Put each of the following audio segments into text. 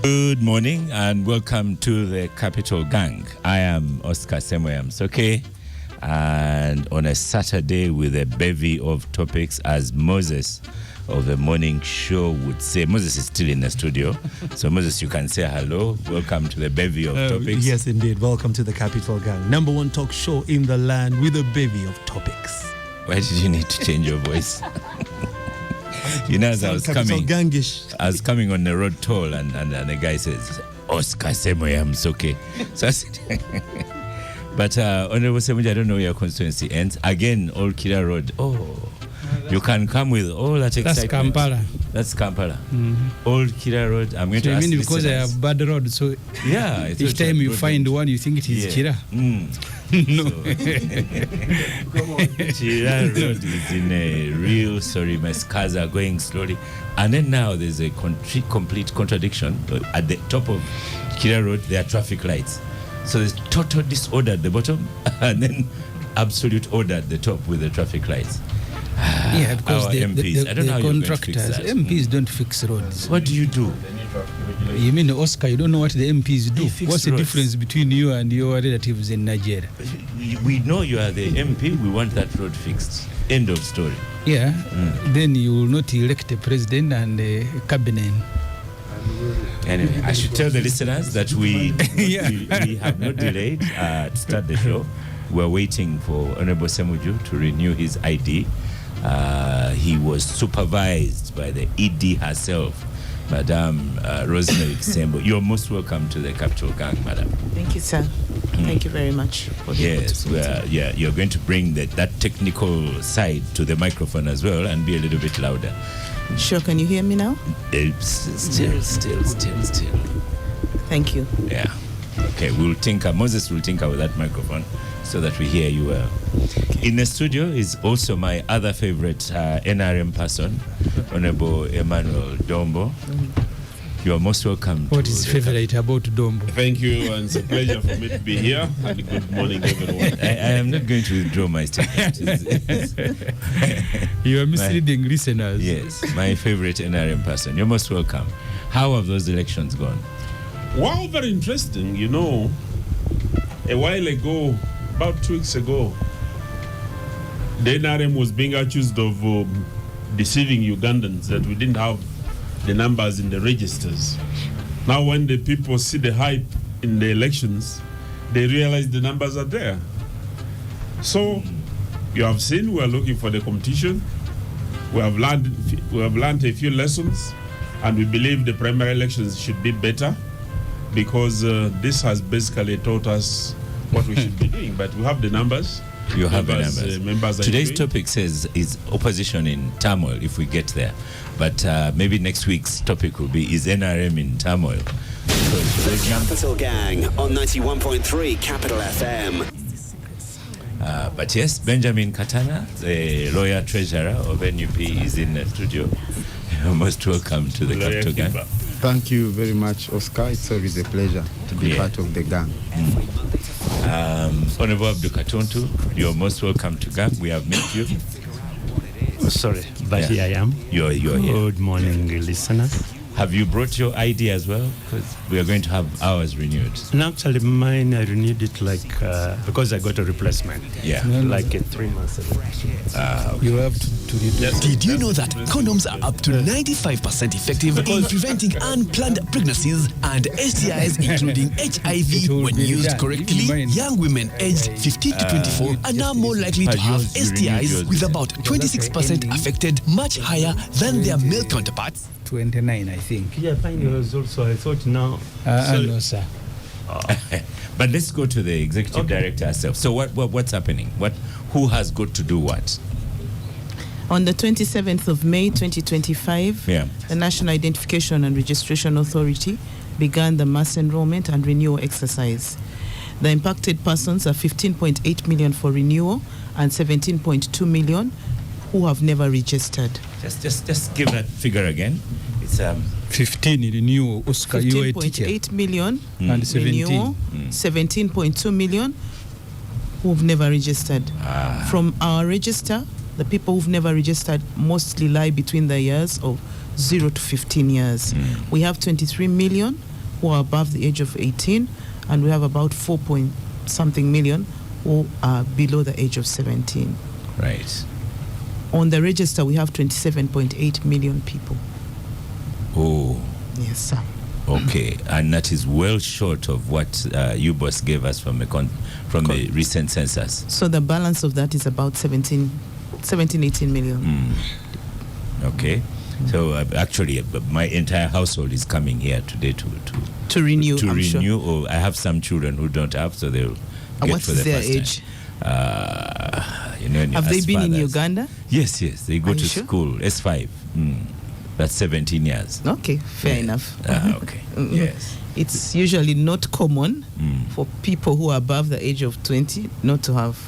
Good morning and welcome to the Capital Gang. I am Oscar Semoyam-Soke, and on a Saturday with a bevy of topics, as Moses of the morning show would say. Moses is still in the studio, so Moses, you can say hello. Welcome to the bevy of topics. Yes, indeed. Welcome to the Capital Gang, number one talk show in the land with a bevy of topics. Why did you need to change your voice? You know, as I was coming on the road toll, and the guy says, Oscar Semoyam-Soke. So I said, but Honorable Semuja, I don't know where your constituency ends. Again, Old Kira Road. You can come with all that excitement. That's Kampala. Mm-hmm. Old Kira Road. I'm going to ask because I have bad road, so yeah, each time you find one, you think it is Kira. No. Kira Road is in a real sorry mess. Cars are going slowly. And then now there's a complete contradiction. At the top of Kira Road, there are traffic lights. So there's total disorder at the bottom and then absolute order at the top with the traffic lights. Yeah, because our the MPs. I don't know how contractors, MPs don't fix roads. What do you do? You mean, Oscar, you don't know what the MPs do? What's the roads. difference between you and your relatives in Nigeria? We know you are the MP. We want that road fixed. End of story. Yeah. Then you will not elect a president and a cabinet. Anyway, I should tell the listeners that we have not delayed to start the show. We're waiting for Honorable Semuju to renew his ID. He was supervised by the ED herself, Madame Rosemary Kisembo. You're most welcome to the Capital Gang, Madam. Thank you, sir. Thank you very much for the opportunity. You're going to bring that technical side to the microphone as well and be a little bit louder. Sure, can you hear me now? Still. Thank you. Yeah. Okay, we'll tinker. Moses will tinker with that microphone so that we hear you well. Okay. In the studio is also my other favorite NRM person, Honorable Emmanuel Dombo. You are most welcome. What is favorite about Dombo? Thank you, and it's a pleasure for me to be here. And good morning, everyone. I am not going to withdraw my statement. You are misleading listeners. Yes, my favorite NRM person. You're most welcome. How have those elections gone? Wow, very interesting. You know, a while ago, about 2 weeks ago, the NRM was being accused of deceiving Ugandans that we didn't have the numbers in the registers. Now when the people see the hype in the elections, they realize the numbers are there. So you have seen we are looking for the competition. We have learned a few lessons, and we believe the primary elections should be better, because this has basically taught us what we should be doing. But we have the numbers. You have the numbers. Today's topic says is opposition in turmoil, if we get there. But maybe next week's topic will be, is NRM in turmoil? The Capital Gang on 91.3 Capital FM. But yes, Benjamin Katana, the lawyer treasurer of NUP, is in the studio. You're most welcome to the Capital Gang. Thank you very much, Oscar. It's always a pleasure to be part of the gang. Honorable Abdul Katuntu, you're most welcome to gang. We have met you. Oh, sorry, but here I am. You're here. Good morning, listeners. Have you brought your ID as well? Because we are going to have ours renewed. And actually, mine, I renewed it because I got a replacement. Yeah. Like 3 months ago. Okay. You have to redo. Did you know that condoms are up to 95% effective in preventing unplanned pregnancies and STIs, including HIV, when used correctly? Young women aged 15 to 24 are now more likely to have STIs, with about 26% affected, much higher than their male counterparts. 29, I think. Yeah, mine was also, I thought now. No, sir. But let's go to the executive director herself. So what's happening? Who has got to do what? On the 27th of May 2025, the National Identification and Registration Authority began the mass enrollment and renewal exercise. The impacted persons are 15.8 million for renewal and 17.2 million who have never registered. Just give that figure again. It's 15 renewal, Oscar, 15.8 million and 17. renewal, 17.2 million who've never registered. From our register, the people who've never registered mostly lie between the years of 0 to 15 years. We have 23 million who are above the age of 18, and we have about 4-point-something million who are below the age of 17. Right. On the register, we have 27.8 million people. Oh. Yes, sir. Okay, and that is well short of what you boss gave us from a recent census. So the balance of that is about 17, 18 million. Okay. So actually, my entire household is coming here today to renew. To I'm renew. sure. Or I have some children who don't have, so they'll get What's for the their first age? Time. Have they been in Uganda? Yes, they go to sure? school. S5. That's 17 years. Okay, fair enough. Okay. Yes. It's usually not common for people who are above the age of 20 not to have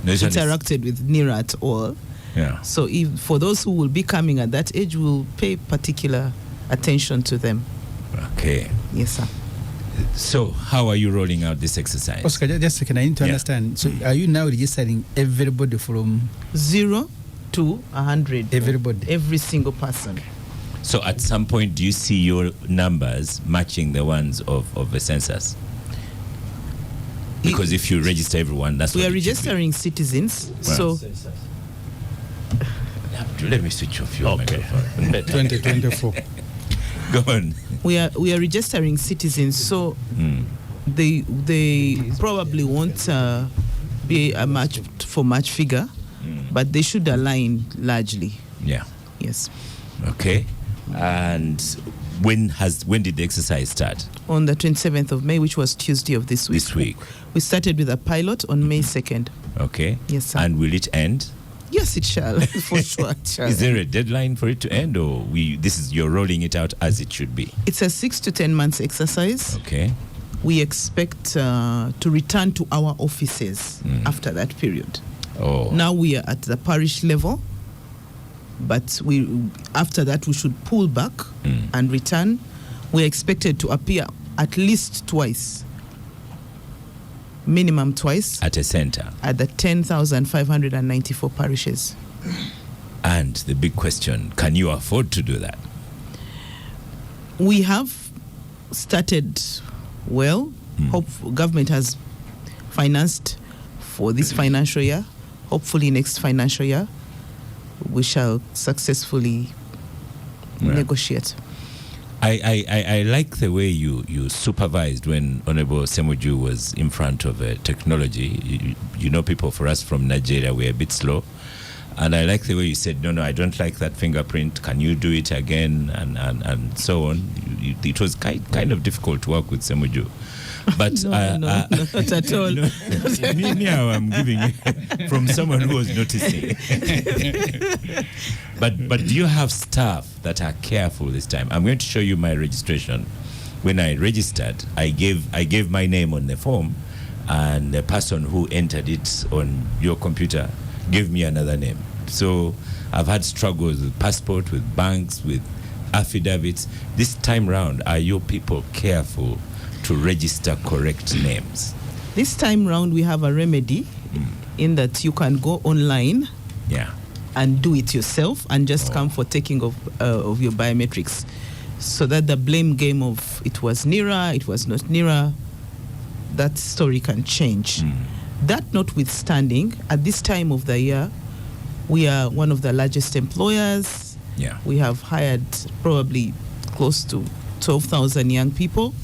interacted with NIRA at all. Yeah. So for those who will be coming at that age, we'll pay particular attention to them. Okay. Yes, sir. So how are you rolling out this exercise? Oscar, just a second, I need to understand. So are you now registering everybody from 0 to 100? Everybody. Every single person. So at some point, do you see your numbers matching the ones of the census? Because if you register everyone, that's we what are registering citizens. Well, so let me switch off your microphone. 2024. Go on. We are registering citizens. So they probably won't be a match figure, but they should align largely. Yeah. Yes. Okay. And when did the exercise start? On the 27th of May, which was Tuesday of this week. This week. We started with a pilot on May 2nd. Okay. Yes, sir. And will it end? Yes, it shall. For sure, it shall. Is there a deadline for it to end, or you're rolling it out as it should be? It's a 6 to 10 months exercise. Okay. We expect to return to our offices after that period. Oh. Now we are at the parish level, but after that we should pull back and return. We're expected to appear at least twice, minimum twice. At a center? At the 10,594 parishes. And the big question, can you afford to do that? We have started well. Hope government has financed for this financial year. Hopefully next financial year we shall successfully negotiate. I like the way you supervised when Honorable Semuju was in front of technology. You know, people for us from Nigeria, we're a bit slow. And I like the way you said, no, I don't like that fingerprint. Can you do it again? And so on. It was kind of difficult to work with Semuju. But no, not at all. Me, I'm giving from someone who was noticing. But do you have staff that are careful this time? I'm going to show you my registration. When I registered, I gave my name on the form, and the person who entered it on your computer gave me another name. So I've had struggles with passport, with banks, with affidavits. This time round, are your people careful to register correct names? This time round we have a remedy in that you can go online and do it yourself and just come for taking of your biometrics, so that the blame game of it was NIRA, it was not NIRA, that story can change. That notwithstanding, at this time of the year, we are one of the largest employers. We have hired probably close to 12,000 young people.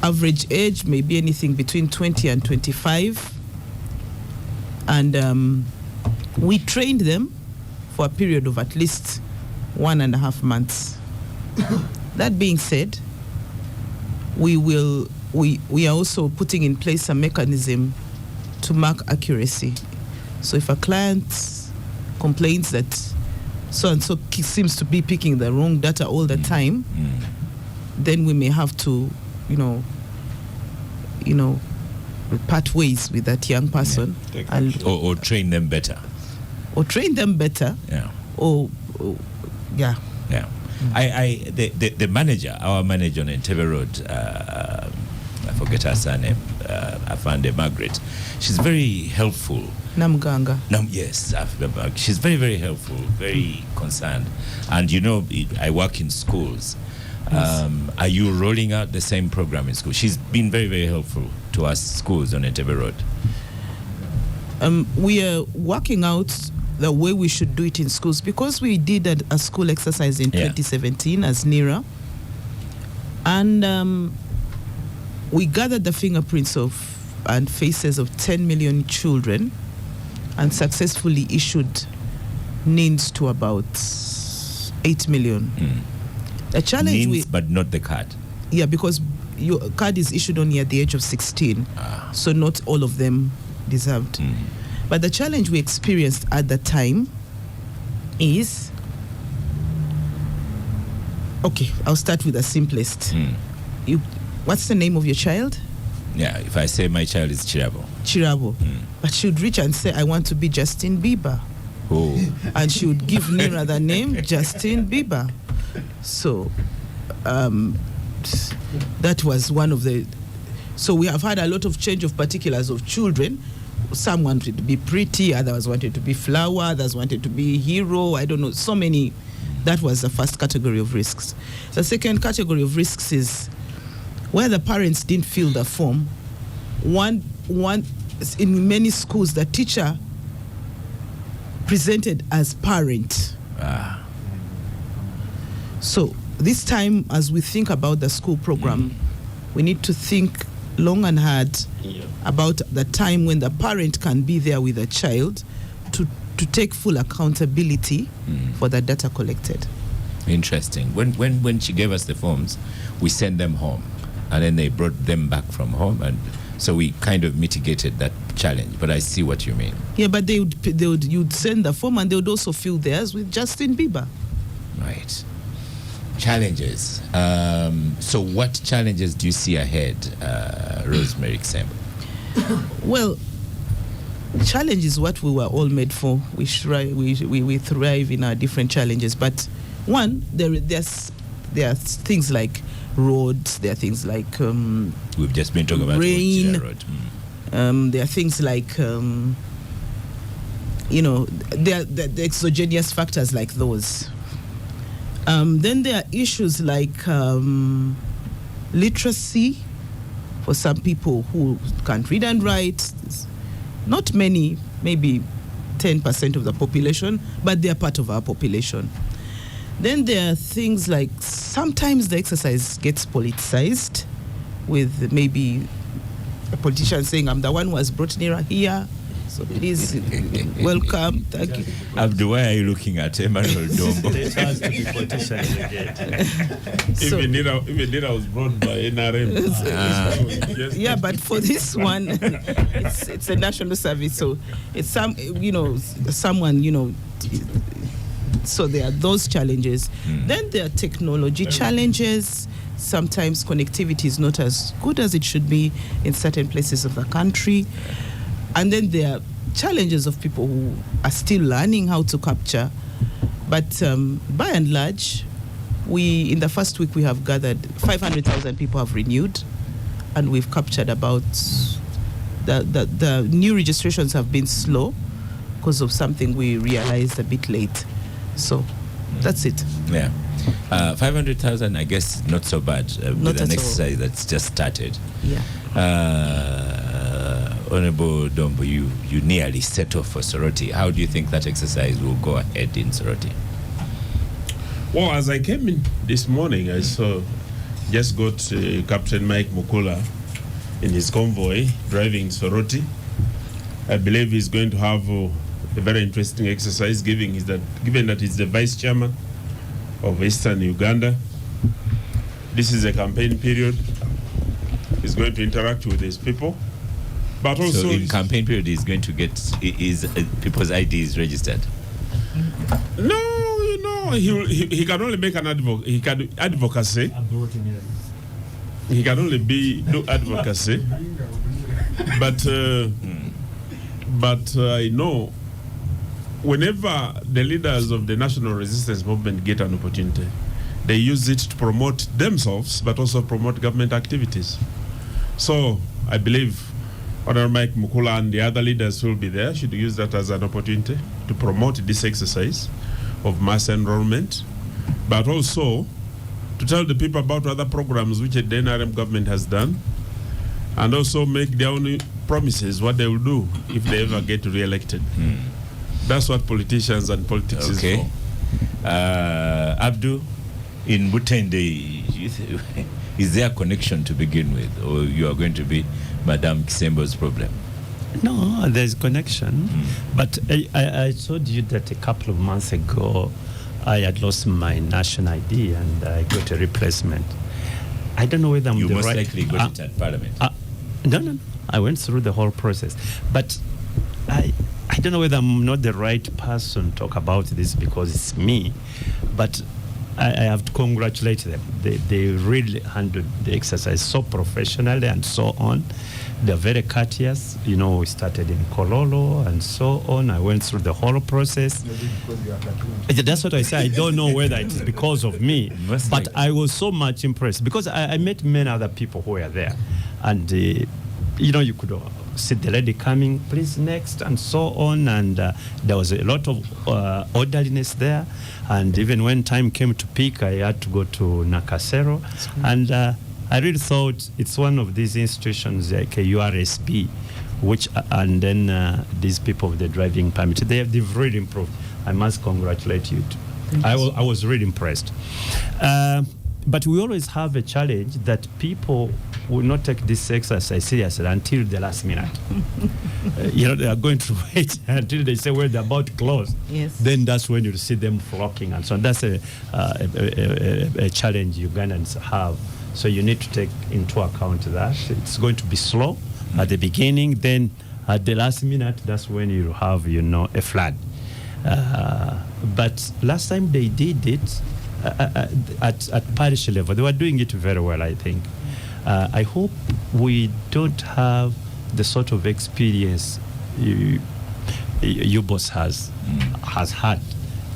Average age may be anything between 20 and 25. And we trained them for a period of at least 1.5 months. That being said, we are also putting in place a mechanism to mark accuracy. So if a client complains that so-and-so seems to be picking the wrong data all the time, then we may have to, part ways with that young person. Or train them better. The manager, our manager on Entebbe Road, I forget her surname, Afande Margaret, she's very helpful Namganga. Yes, she's very, very helpful, very concerned. And I work in schools. Are you rolling out the same program in school? She's been very, very helpful to us schools on Entebbe Road. We are working out the way we should do it in schools, because we did a school exercise in 2017 as NERA, and we gathered the fingerprints and faces of 10 million children and successfully issued NINs to about 8 million. The challenge NINs, but not the card. Yeah, because your card is issued only at the age of 16, so not all of them deserved. But the challenge we experienced at the time is, okay, I'll start with the simplest. What's the name of your child? Yeah, if I say my child is Chirabo. But she would reach and say, I want to be Justin Bieber. Oh. And she would give NERA the name Justin Bieber. So that was one of the... So we have had a lot of change of particulars of children. Some wanted to be pretty, others wanted to be flower, others wanted to be hero, I don't know, so many. That was the first category of risks. The second category of risks is where the parents didn't fill the form. One in many schools, the teacher presented as parent. So this time, as we think about the school program, we need to think long and hard about the time when the parent can be there with the child to take full accountability for the data collected. Interesting. When she gave us the forms, we sent them home, and then they brought them back from home, and so we kind of mitigated that challenge. But I see what you mean. Yeah, but you'd send the form, and they would also fill theirs with Justin Bieber. Right. Challenges. So what challenges do you see ahead, Rosemary Ksembo? Well, challenge is what we were all made for. We thrive in our different challenges. But one, there are things like roads. There are things like we've just been talking about rain. Road. There are things like there are the exogenous factors like those. Then there are issues like literacy for some people who can't read and write. Not many, maybe 10% of the population, but they are part of our population. Then there are things like sometimes the exercise gets politicized with maybe a politician saying, I'm the one who has brought NERA here, so please welcome, thank you. Abdu, why are you looking at Emmanuel Dombo? It has to be politician again. Even NERA was brought by NRM. Yeah, but for this one, it's a national service, so it's someone, so there are those challenges. Then there are technology challenges. Sometimes connectivity is not as good as it should be in certain places of the country. And then there are challenges of people who are still learning how to capture. But by and large, in the first week we have gathered 500,000 people have renewed, and we've captured about the new registrations have been slow because of something we realized a bit late. So that's it. Yeah. 500,000, I guess, not so bad with an exercise that's just started. Yeah. Honorable Dombo, you nearly set off for Soroti. How do you think that exercise will go ahead in Soroti? Well, as I came in this morning, I just got Captain Mike Mukula in his convoy driving Soroti. I believe he's going to have a very interesting exercise, given that he's the vice chairman of Eastern Uganda. This is a campaign period. He's going to interact with his people. But also, so in campaign period, he's going to get people's IDs registered. No, he can only make an he can advocacy. He can only do advocacy. But I know whenever the leaders of the national resistance movement get an opportunity, they use it to promote themselves, but also promote government activities. So I believe Honorable Mike Mukula and the other leaders who will be there should use that as an opportunity to promote this exercise of mass enrollment, but also to tell the people about other programs which the NRM government has done, and also make their own promises what they will do if they ever get re-elected. That's what politicians and politics is for. Abdu, in Butende, is there a connection to begin with, or you are going to be Madame Kisembo's problem? No, there's connection. But I told you that a couple of months ago, I had lost my national ID and I got a replacement. I don't know whether I'm you the most right... likely got it at Parliament. No. I went through the whole process. But I don't know whether I'm not the right person to talk about this because it's me. But I have to congratulate them. They really handled the exercise so professionally and so on. They're very courteous. You know, we started in Kololo and so on. I went through the whole process. That's what I say. I don't know whether it's because of me, but I was so much impressed because I met many other people who were there. And, you know, you could see the lady coming, please next, and so on. And there was a lot of orderliness there. And even when time came to pick, I had to go to Nakasero. And I really thought it's one of these institutions like a URSB, which, and then these people with the driving permit, they've really improved. I must congratulate you. I was really impressed. But we always have a challenge that people will not take this exercise seriously until the last minute. You know, they are going to wait until they say, well, they're about to close. Yes. Then that's when you see them flocking and so on. That's a challenge Ugandans have. So you need to take into account that it's going to be slow at the beginning, then at the last minute, that's when you have, you know, a flood. But last time they did it at parish level, they were doing it very well, I think. I hope we don't have the sort of experience UBOS has had,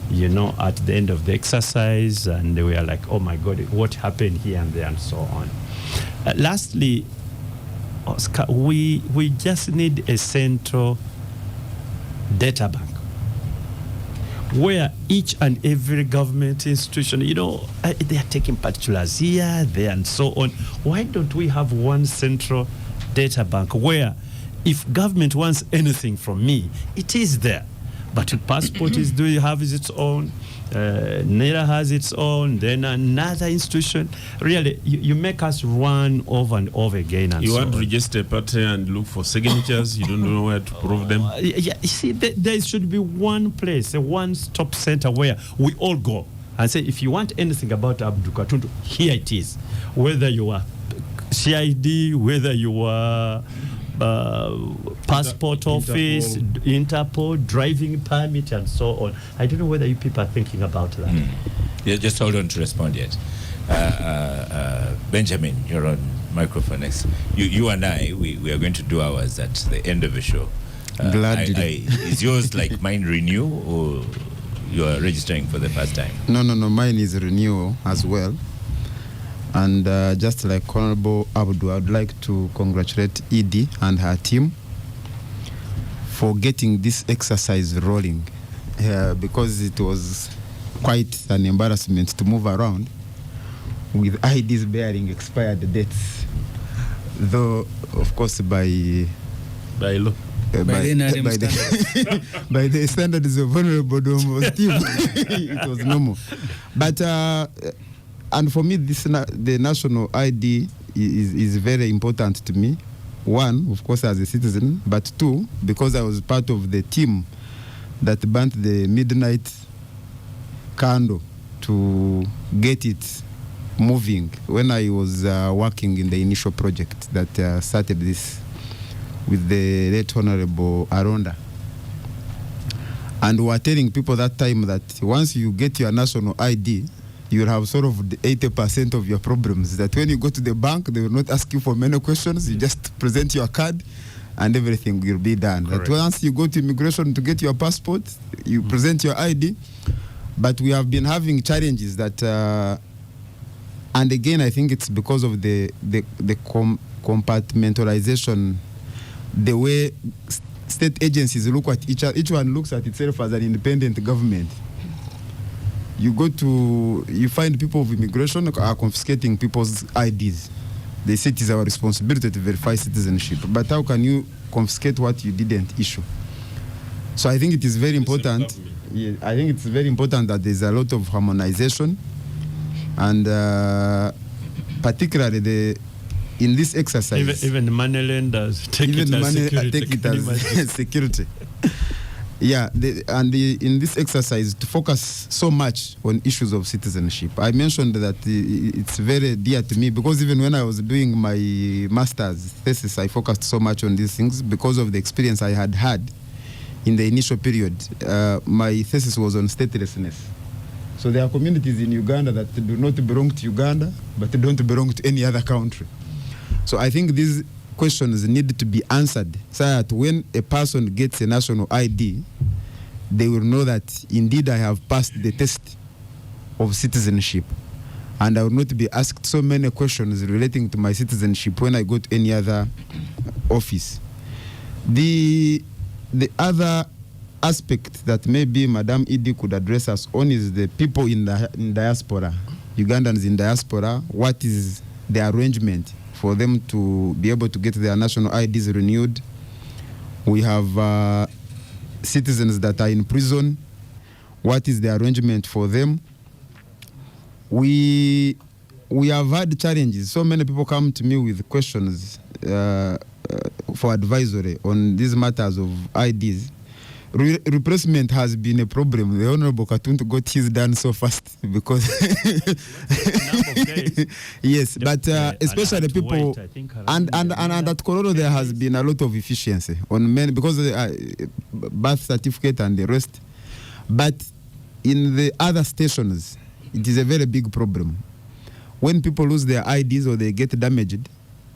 you know, at the end of the exercise, and they were like, oh my God, what happened here and there and so on. Lastly, Oscar, we just need a central data bank where each and every government institution, you know, they are taking particulars here, there, and so on. Why don't we have one central data bank where if government wants anything from me, it is there? But passport has its own, NERA has its own, then another institution. Really, you make us run over and over again. And you so want to on. register a party and look for signatures, you don't know where to prove them? Yeah, you see, there should be one place, a one-stop center where we all go and say, if you want anything about Abdu Katundu, here it is. Whether you are CID, whether you are passport office, Interpol, driving permit, and so on. I don't know whether you people are thinking about that. Yeah, just hold on to respond yet. Benjamin, you're on microphone next. You and I, we are going to do ours at the end of the show. Gladly. Is yours like mine renew, or you are registering for the first time? No, mine is renewal as well. And just like Honorable Abdu, I'd like to congratulate Edie and her team for getting this exercise rolling, because it was quite an embarrassment to move around with IDs bearing expired dates, though, of course, by law. By the standards of Honorable Domo's team, it was normal. But and for me, the national ID is very important to me. One, of course, as a citizen, but two, because I was part of the team that burnt the midnight candle to get it moving when I was working in the initial project that started this with the late Honorable Aronda. And we were telling people that time that once you get your national ID, you will have sort of the 80% of your problems. That when you go to the bank, they will not ask you for many questions. You just present your card and everything will be done. Correct. That once you go to immigration to get your passport, you present your ID. But we have been having challenges that, and again, I think it's because of the compartmentalization the way state agencies look at each one looks at itself as an independent government. You find people of immigration are confiscating people's IDs. They say it is our responsibility to verify citizenship. But how can you confiscate what you didn't issue? So I think it is very important. Yeah, I think it's very important that there's a lot of harmonization, and particularly in this exercise, even the money lenders take it as security. Yeah, in this exercise to focus so much on issues of citizenship. I mentioned that it's very dear to me because even when I was doing my master's thesis, I focused so much on these things because of the experience I had in the initial period. My thesis was on statelessness. So there are communities in Uganda that do not belong to Uganda, but don't belong to any other country. So I think these questions need to be answered so that when a person gets a national ID, they will know that indeed I have passed the test of citizenship, and I will not be asked so many questions relating to my citizenship when I go to any other office. The other aspect that maybe Madam Idi could address us on is the people in diaspora, Ugandans in diaspora. What is the arrangement for them to be able to get their national IDs renewed? We have citizens that are in prison. What is the arrangement for them? We have had challenges. So many people come to me with questions for advisory on these matters of IDs. Replacement has been a problem. The Honorable Katuntu got his done so fast because yes, but especially people and at Kororo there has been a lot of efficiency on many because of the birth certificate and the rest. But in the other stations, it is a very big problem. When people lose their IDs or they get damaged,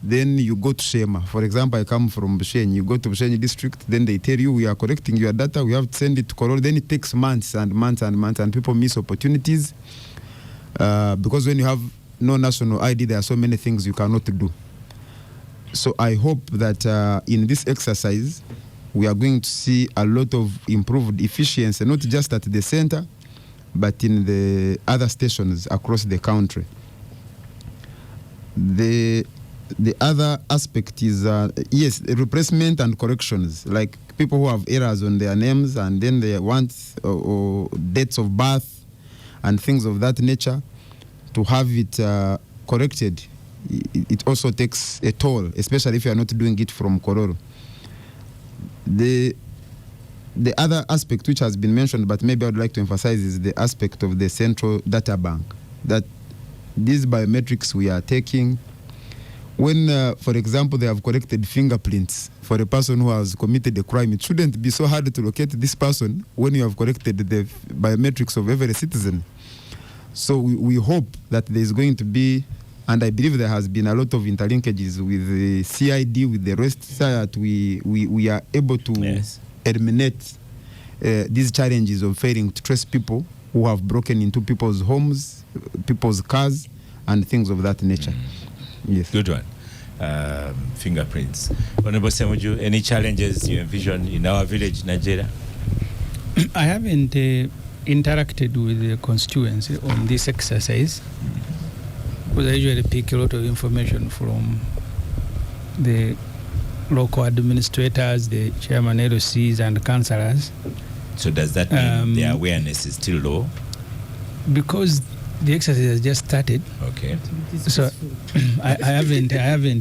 then you go to Shema. For example, I come from Bushenyi. You go to Bushenyi district, then they tell you we are correcting your data, we have to send it to Kororo. Then it takes months and months and months, and people miss opportunities because when you have no national ID, there are so many things you cannot do. So I hope that in this exercise, we are going to see a lot of improved efficiency, not just at the center, but in the other stations across the country. The other aspect is, yes, replacement and corrections, like people who have errors on their names and then they want or dates of birth and things of that nature, to have it corrected. It also takes a toll, especially if you are not doing it from Kororo. The other aspect which has been mentioned, but maybe I would like to emphasize, is the aspect of the central data bank, that these biometrics we are taking, when, for example, they have collected fingerprints for a person who has committed a crime, it shouldn't be so hard to locate this person when you have collected the biometrics of every citizen. So we hope that there is going to be, and I believe there has been a lot of interlinkages with the CID, with the rest, so that we are able to eliminate these challenges of failing to trace people who have broken into people's homes, people's cars, and things of that nature. Yes. Good one. Fingerprints. Honorable Semuju, any challenges you envision in our village, Nigeria? I haven't interacted with the constituency on this exercise, because I usually pick a lot of information from the local administrators, the chairman LOCs, and councillors. So does that mean the awareness is still low? Because the exercise has just started. Okay. So I haven't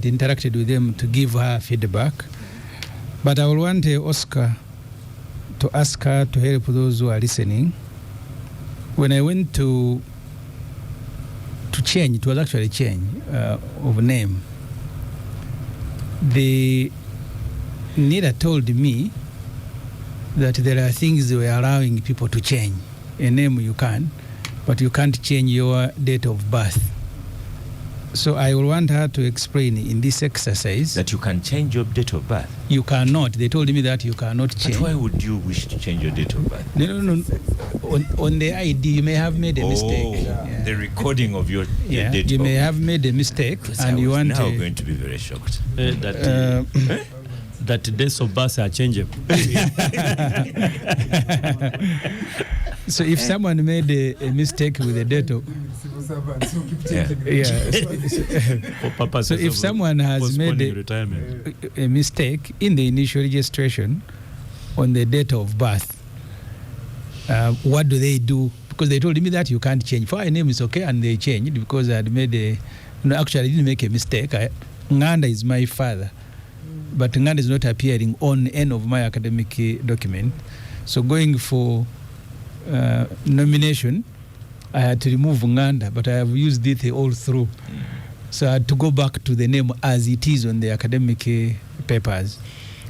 interacted with them to give her feedback, but I will want Oscar to ask her to help those who are listening. When I went to change, it was actually change of name. The NIDA told me that there are things they were allowing people to change. A name you can, but you can't change your date of birth. So I will want her to explain in this exercise that you can change your date of birth. You cannot. They told me that you cannot change. But why would you wish to change your date of birth? No. On the ID, you may have made a mistake. Yeah. The recording of your date. You may have made a mistake, and you want. Now going to be very shocked. that dates of birth are changeable. So if someone made a mistake with the date of so if someone has made a mistake in the initial registration on the date of birth, what do they do? Because they told me that you can't change. For my name is okay, and they changed because I had made actually I didn't make a mistake. Nganda is my father, but Nganda is not appearing on any of my academic document. So going for nomination, I had to remove Nganda, but I have used it all through. So I had to go back to the name as it is on the academic papers.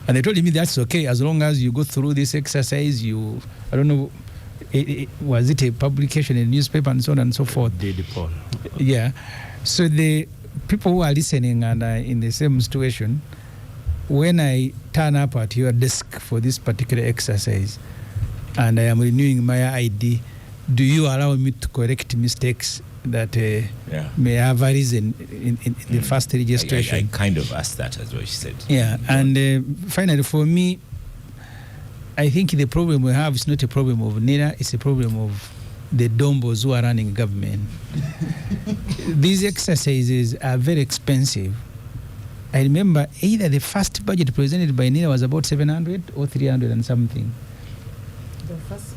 And they told me that's okay as long as you go through this exercise. I don't know, was it a publication in a newspaper and so on and so forth? Did Paul. Yeah. So the people who are listening and are in the same situation, when I turn up at your desk for this particular exercise and I am renewing my ID, do you allow me to correct mistakes that may have arisen in the first registration? I kind of asked that as well, she said. Yeah, and finally for me, I think the problem we have is not a problem of NIRA, it's a problem of the Dombos who are running government. These exercises are very expensive. I remember either the first budget presented by NIRA was about 700 or 300 and something.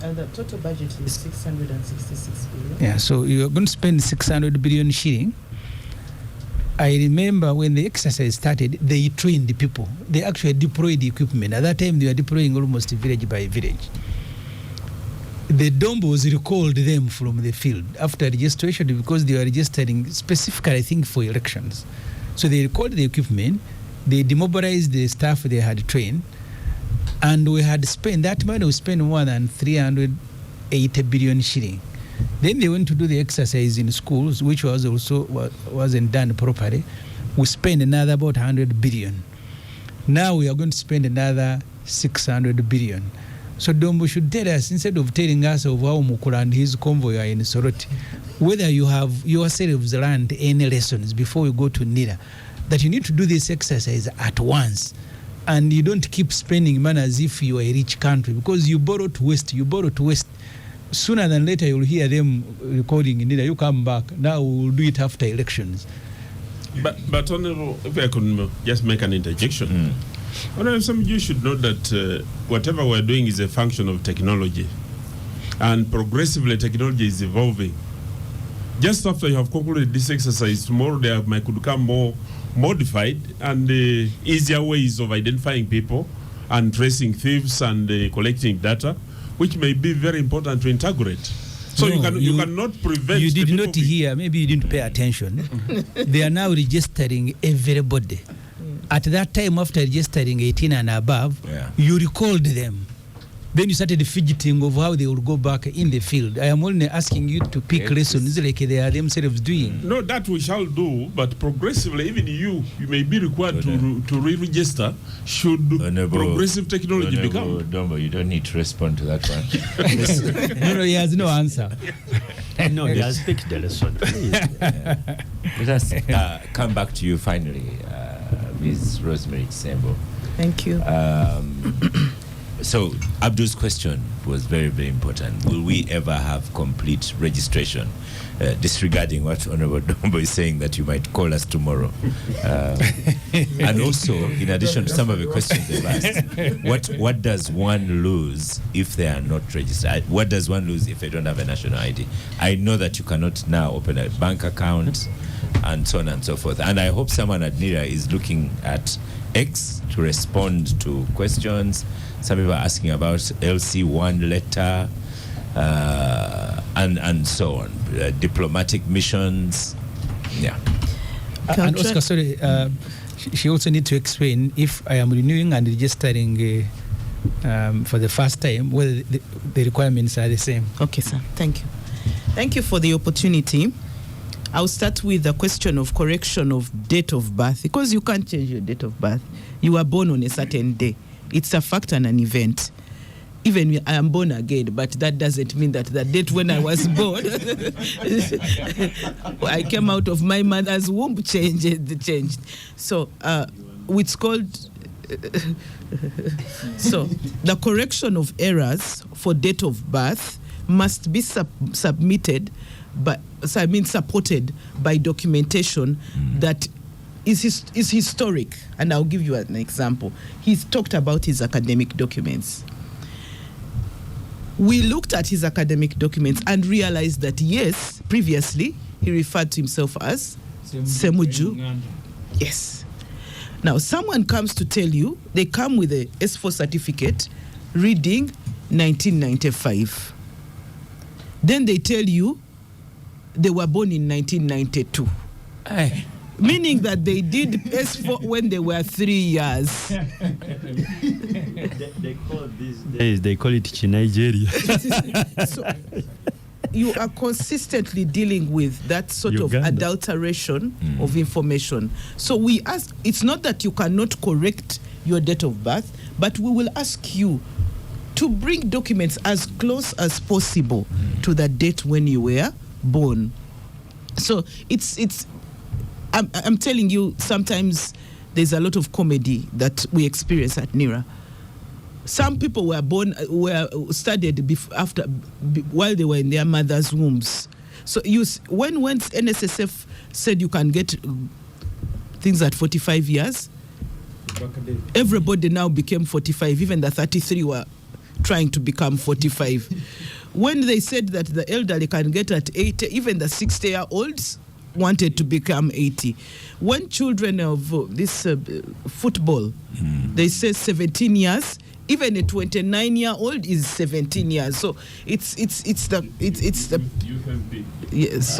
The total budget is 666 billion. Yeah, so you're going to spend 600 billion shilling. I remember when the exercise started, they trained the people. They actually deployed the equipment. At that time, they were deploying almost village by village. The Dombos recalled them from the field after registration because they were registering specifically, I think, for elections. So they recalled the equipment, they demobilized the staff they had trained, and we had spent, that money we spent more than 380 billion shilling. Then they went to do the exercise in schools, which was also wasn't done properly. We spent another about 100 billion. Now we are going to spend another 600 billion. So Dombo should tell us, instead of telling us of how Mukula and his convoy are in Soroti, whether you have yourselves learned any lessons before we go to NIRA, that you need to do this exercise at once. And you don't keep spending money as if you are a rich country, because you borrow to waste, Sooner than later, you'll hear them recording in NIRA. You come back. Now we'll do it after elections. But Honorable, if I could just make an interjection. Honorable, some of you should know that whatever we're doing is a function of technology. And progressively, technology is evolving. Just after you have concluded this exercise, tomorrow there could come more modified and easier ways of identifying people and tracing thieves and collecting data, which may be very important to integrate. So you cannot prevent. You did not hear, maybe you didn't pay attention. They are now registering everybody. At that time, after registering 18 and above, you recalled them. Then you started fidgeting of how they will go back in the field. I am only asking you to pick lessons like they are themselves doing. No, that we shall do, but progressively, even you may be required to re-register should progressive technology become. Dombo, you don't need to respond to that one. No, he has no answer. No, he has picked the lesson. Let us come back to you finally, Ms. Rosemary Sembo. Thank you. So Abdul's question was very, very important. Will we ever have complete registration? Disregarding what Honorable Dombo is saying, that you might call us tomorrow. And also, in addition to some of the questions they've asked, what does one lose if they are not registered? What does one lose if they don't have a national ID? I know that you cannot now open a bank account and so on and so forth. And I hope someone at NIRA is looking at X to respond to questions. Some people are asking about LC1 letter and so on, diplomatic missions. Yeah. And Oscar, sorry, she also needs to explain if I am renewing and registering for the first time, whether the requirements are the same. Okay, sir. Thank you. Thank you for the opportunity. I'll start with the question of correction of date of birth, because you can't change your date of birth. You were born on a certain day. It's a fact and an event. Even I am born again, but that doesn't mean that the date when I was born, I came out of my mother's womb changed. So it's called So the correction of errors for date of birth must be supported by documentation that is historic. And I'll give you an example. He's talked about his academic documents. We looked at his academic documents and realized that, yes, previously he referred to himself as Semuju. Yes. Now, someone comes to tell you, they come with a S4 certificate reading 1995. Then they tell you they were born in 1992. Aye. Meaning that they did S4 when they were 3 years. They call these days, they call it Nigeria. So you are consistently dealing with that sort of adulteration of information. So we ask, it's not that you cannot correct your date of birth, but we will ask you to bring documents as close as possible to the date when you were born. So I'm telling you, sometimes there's a lot of comedy that we experience at NIRA. Some people were studied while they were in their mother's wombs. So when NSSF said you can get things at 45 years, everybody now became 45. Even the 33 were trying to become 45. When they said that the elderly can get at 80, even the 60-year-olds wanted to become 80. When children of this football, they say 17 years, even a 29-year-old is 17 years. So it's the yes.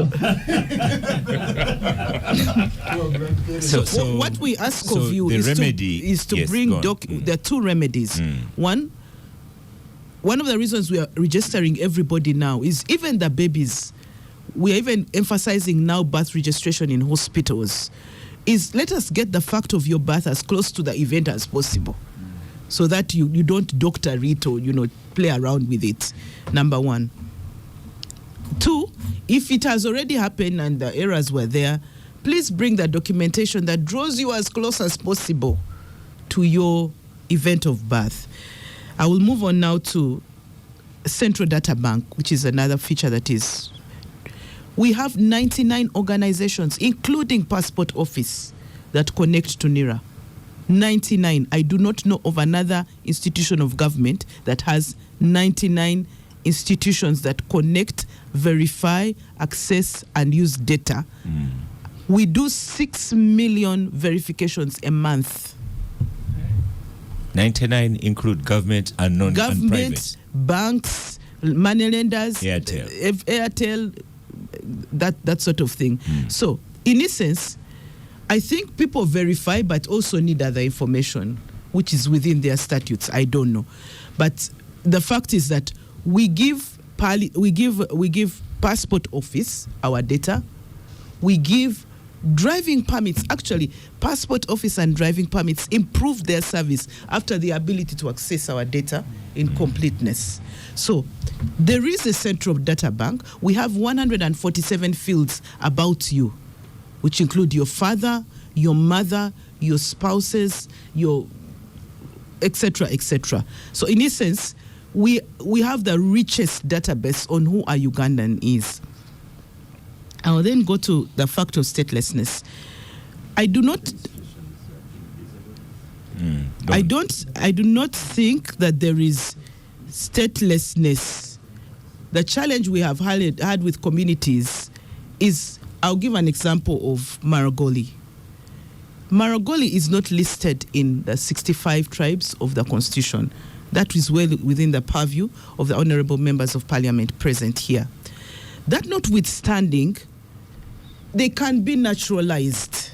So what we ask of you is to bring there are two remedies. One of the reasons we are registering everybody now is even the babies. We are even emphasizing now birth registration in hospitals. Is let us get the fact of your birth as close to the event as possible, so that you don't doctor it or play around with it. Number one. Two, if it has already happened and the errors were there, please bring the documentation that draws you as close as possible to your event of birth. I will move on now to Central Data Bank, which is another feature that is. We have 99 organizations, including Passport Office, that connect to NIRA. 99. I do not know of another institution of government that has 99 institutions that connect, verify, access, and use data. We do 6 million verifications a month. 99 include government and non-private. Government, banks, money lenders, Airtel, that sort of thing. So, in essence, I think people verify but also need other information, which is within their statutes. I don't know. But the fact is that we give Passport Office our data. We give driving permits. Actually, Passport Office and driving permits improve their service after the ability to access our data in completeness. So there is a central data bank. We have 147 fields about you, which include your father, your mother, your spouses, your etc., etc. So in essence, we have the richest database on who a Ugandan is. I'll then go to the fact of statelessness. I do not think that there is statelessness. The challenge we have had with communities is, I'll give an example of Maragoli. Maragoli is not listed in the 65 tribes of the Constitution. That is well within the purview of the honorable members of parliament present here. That notwithstanding, they can be naturalized.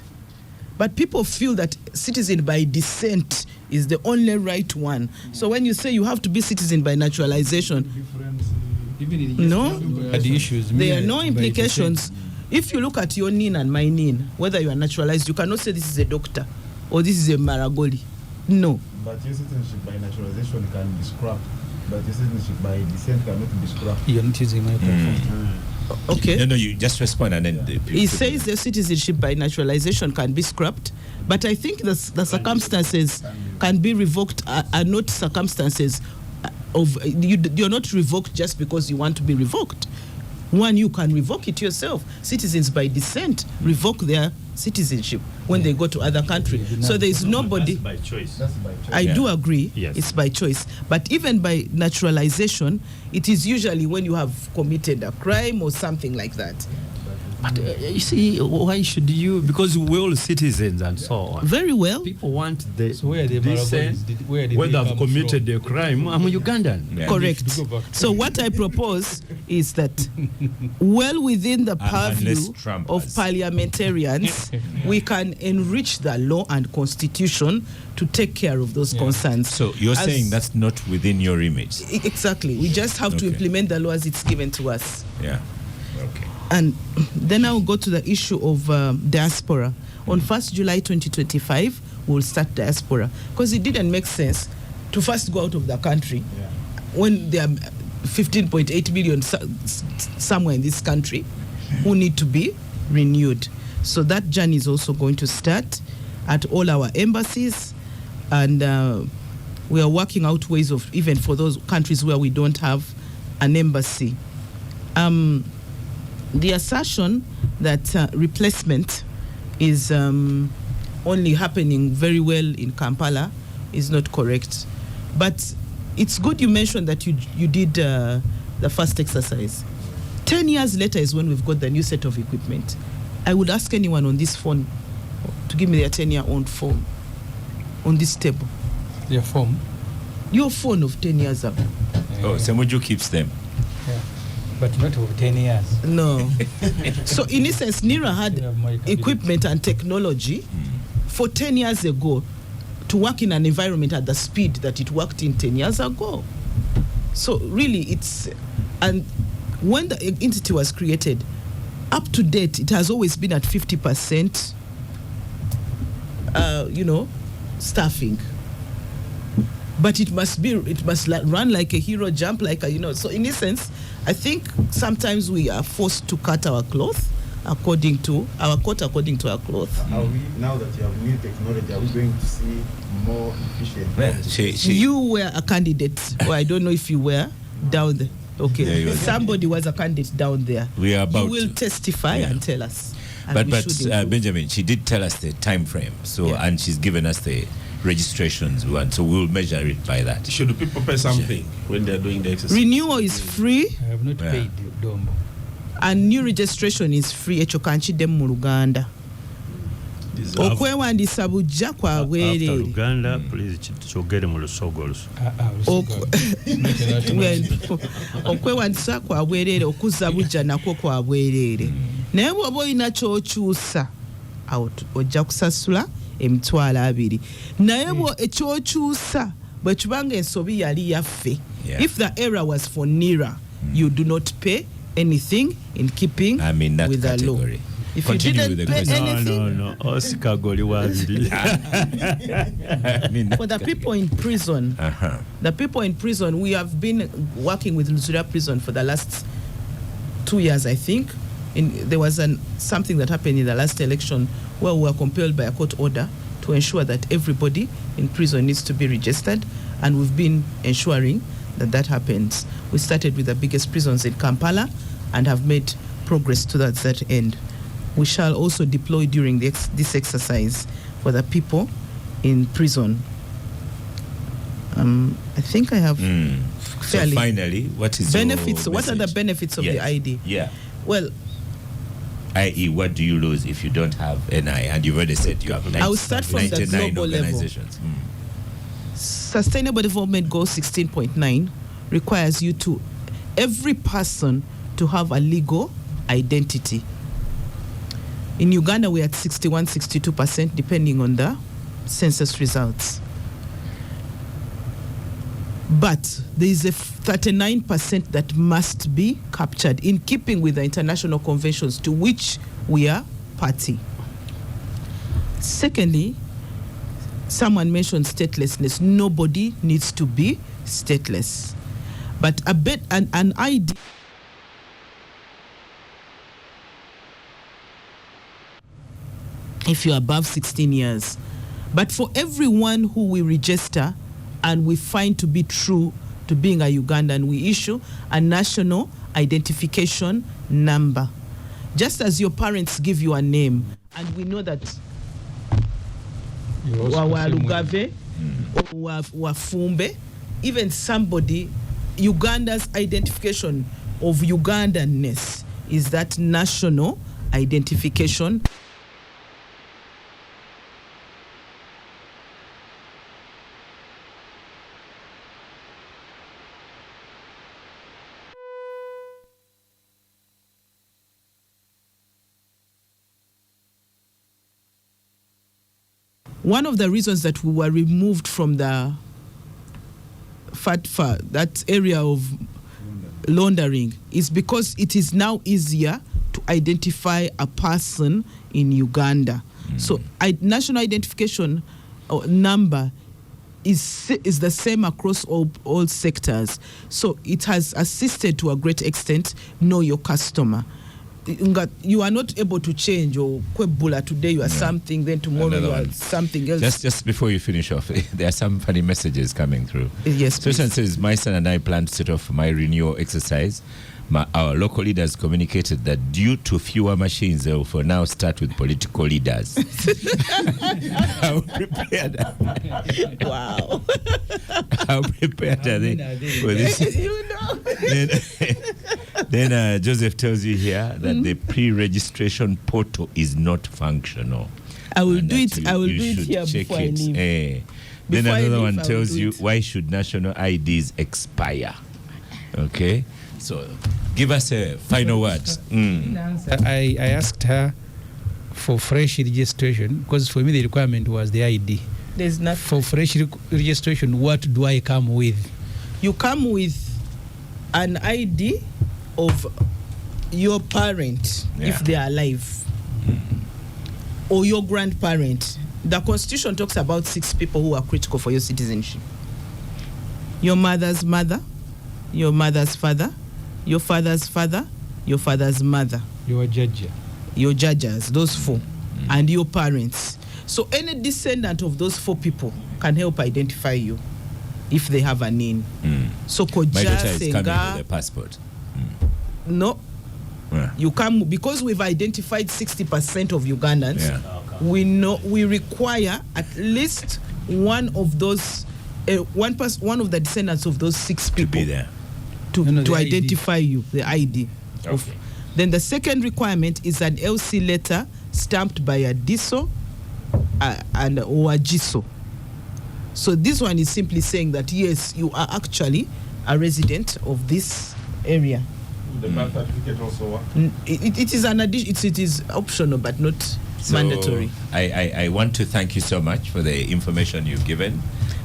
But people feel that citizen by descent is the only right one. So when you say you have to be citizen by naturalization, no, there are no implications. If you look at your nin and my nin, whether you are naturalized, you cannot say this is a doctor or this is a Maragoli. No. But your citizenship by naturalization can be scrapped. But your citizenship by descent cannot be scrapped. You're not using my platform. Okay. No, you just respond and then... He says the citizenship by naturalization can be scrapped, but I think the circumstances can be revoked are not circumstances of... You're not revoked just because you want to be revoked. One, you can revoke it yourself. Citizens by descent revoke their citizenship when they go to other countries. So there is nobody... That's by choice. I do agree. Yes. It's by choice. But even by naturalization, it is usually when you have committed a crime or something like that. But you see, why should you? Because we're all citizens and so on. Very well. People want the So where the decent, where did whether they I've come committed from? a crime, I'm a Ugandan. Yeah. Correct. So what I propose is that well within the purview of parliamentarians, we can enrich the law and constitution to take care of those concerns. So you're saying that's not within your remit? Exactly. We just have to implement the law as it's given to us. Yeah. Okay. And then I'll go to the issue of diaspora. On 1st July 2025, we'll start diaspora. Because it didn't make sense to first go out of the country when there are 15.8 million somewhere in this country who need to be renewed. So that journey is also going to start at all our embassies. And we are working out ways of, even for those countries where we don't have an embassy. The assertion that replacement is only happening very well in Kampala is not correct. But it's good you mentioned that you did the first exercise. 10 years later is when we've got the new set of equipment. I would ask anyone on this phone to give me their 10-year-old phone on this table. Their phone? Your phone of 10 years ago. Oh, Semuju keeps them. Yeah. But not over 10 years. No. So in essence, NIRA had equipment and technology for 10 years ago to work in an environment at the speed that it worked in 10 years ago. So really it's, and when the entity was created, up to date, it has always been at 50%, staffing. But it must run like a hero, jump like a, So in essence, I think sometimes we are forced to cut our cloth according to our cloth. Are we, now that you have new technology, are we going to see more efficient? You were a candidate, or I don't know if you were down there. Okay, yeah, somebody was a candidate down there. We are about. You will testify and tell us. But Benjamin, she did tell us the time frame. So and she's given us the registrations one, so we'll measure it by that. Should people pay something when they're doing the exercise? Renewal is free. I have not paid Dombo. And new registration is free. Ekyokanchidde mu Luganda. Okwewandiisa bujja kwa bwereere. Luganda, please kyogere mu lusogo. Okwewandiisa kwa bwereere, okuzza bujja nakwo kwa bwereere. Naye bw'oba olina ky'okyusa, awo ojja kusasula $200. Naye ekyokyusa bwe kibanga ensobi yali yaffe. If the error was for NIRA, you do not pay anything in keeping with the law. If Continue you didn't pay anything, no. Oscar Goli wabiri. For the people in prison, we have been working with Luzuria Prison for the last 2 years, I think. There was something that happened in the last election where we were compelled by a court order to ensure that everybody in prison needs to be registered, and we've been ensuring that happens. We started with the biggest prisons in Kampala and have made progress to that end. We shall also deploy during this exercise for the people in prison. I think I have fairly. So finally, what is benefits? Your what are the benefits of the ID? Yeah. Well, i.e., what do you lose if you don't have NI? And you've already said you have 99 I will start from the global organizations. Level. Sustainable Development Goal 16.9 requires every person to have a legal identity. In Uganda, we're at 61-62%, depending on the census results. But there is a 39% that must be captured in keeping with the international conventions to which we are party. Secondly, someone mentioned statelessness. Nobody needs to be stateless. But an ID if you're above 16 years. But for everyone who we register and we find to be true to being a Ugandan, we issue a national identification number. Just as your parents give you a name, and we know that Walugave or Wafumbe, even somebody, Uganda's identification of Ugandanness is that national identification. One of the reasons that we were removed from the FATFA, that area of laundering, is because it is now easier to identify a person in Uganda. So national identification number is the same across all sectors. So it has assisted to a great extent know your customer. You are not able to change, or Kwebula today you are something, then tomorrow you are something else. Just before you finish off, there are some funny messages coming through. Yes, please. Susan says, my son and I plan to set off my renewal exercise. Our local leaders communicated that due to fewer machines, they will for now start with political leaders. How prepared? Wow. How prepared are they for this? You know. Then Joseph tells you here that the pre-registration portal is not functional. I will do it. I will do it here before I leave. Then another one tells you, why should national IDs expire? Okay, so give us a final word. I asked her for fresh registration, because for me the requirement was the ID. There's not for fresh registration. What do I come with? You come with an ID of your parent, if they are alive, or your grandparent. The Constitution talks about 6 people who are critical for your citizenship: your mother's mother, your mother's father, your father's father, your father's mother, your judges, those 4, and your parents. So any descendant of those 4 people can help identify you if they have a name. So my daughter is coming with a passport. No. You come because we've identified 60% of Ugandans. We require at least one of those one of the descendants of those 6 people to be there to identify you, the ID. Okay. Then the second requirement is an LC letter stamped by a DISO or a GISO. So this one is simply saying that yes, you are actually a resident of this area. The birth certificate also? It is an addition. It is optional, but not mandatory. I want to thank you so much for the information you've given.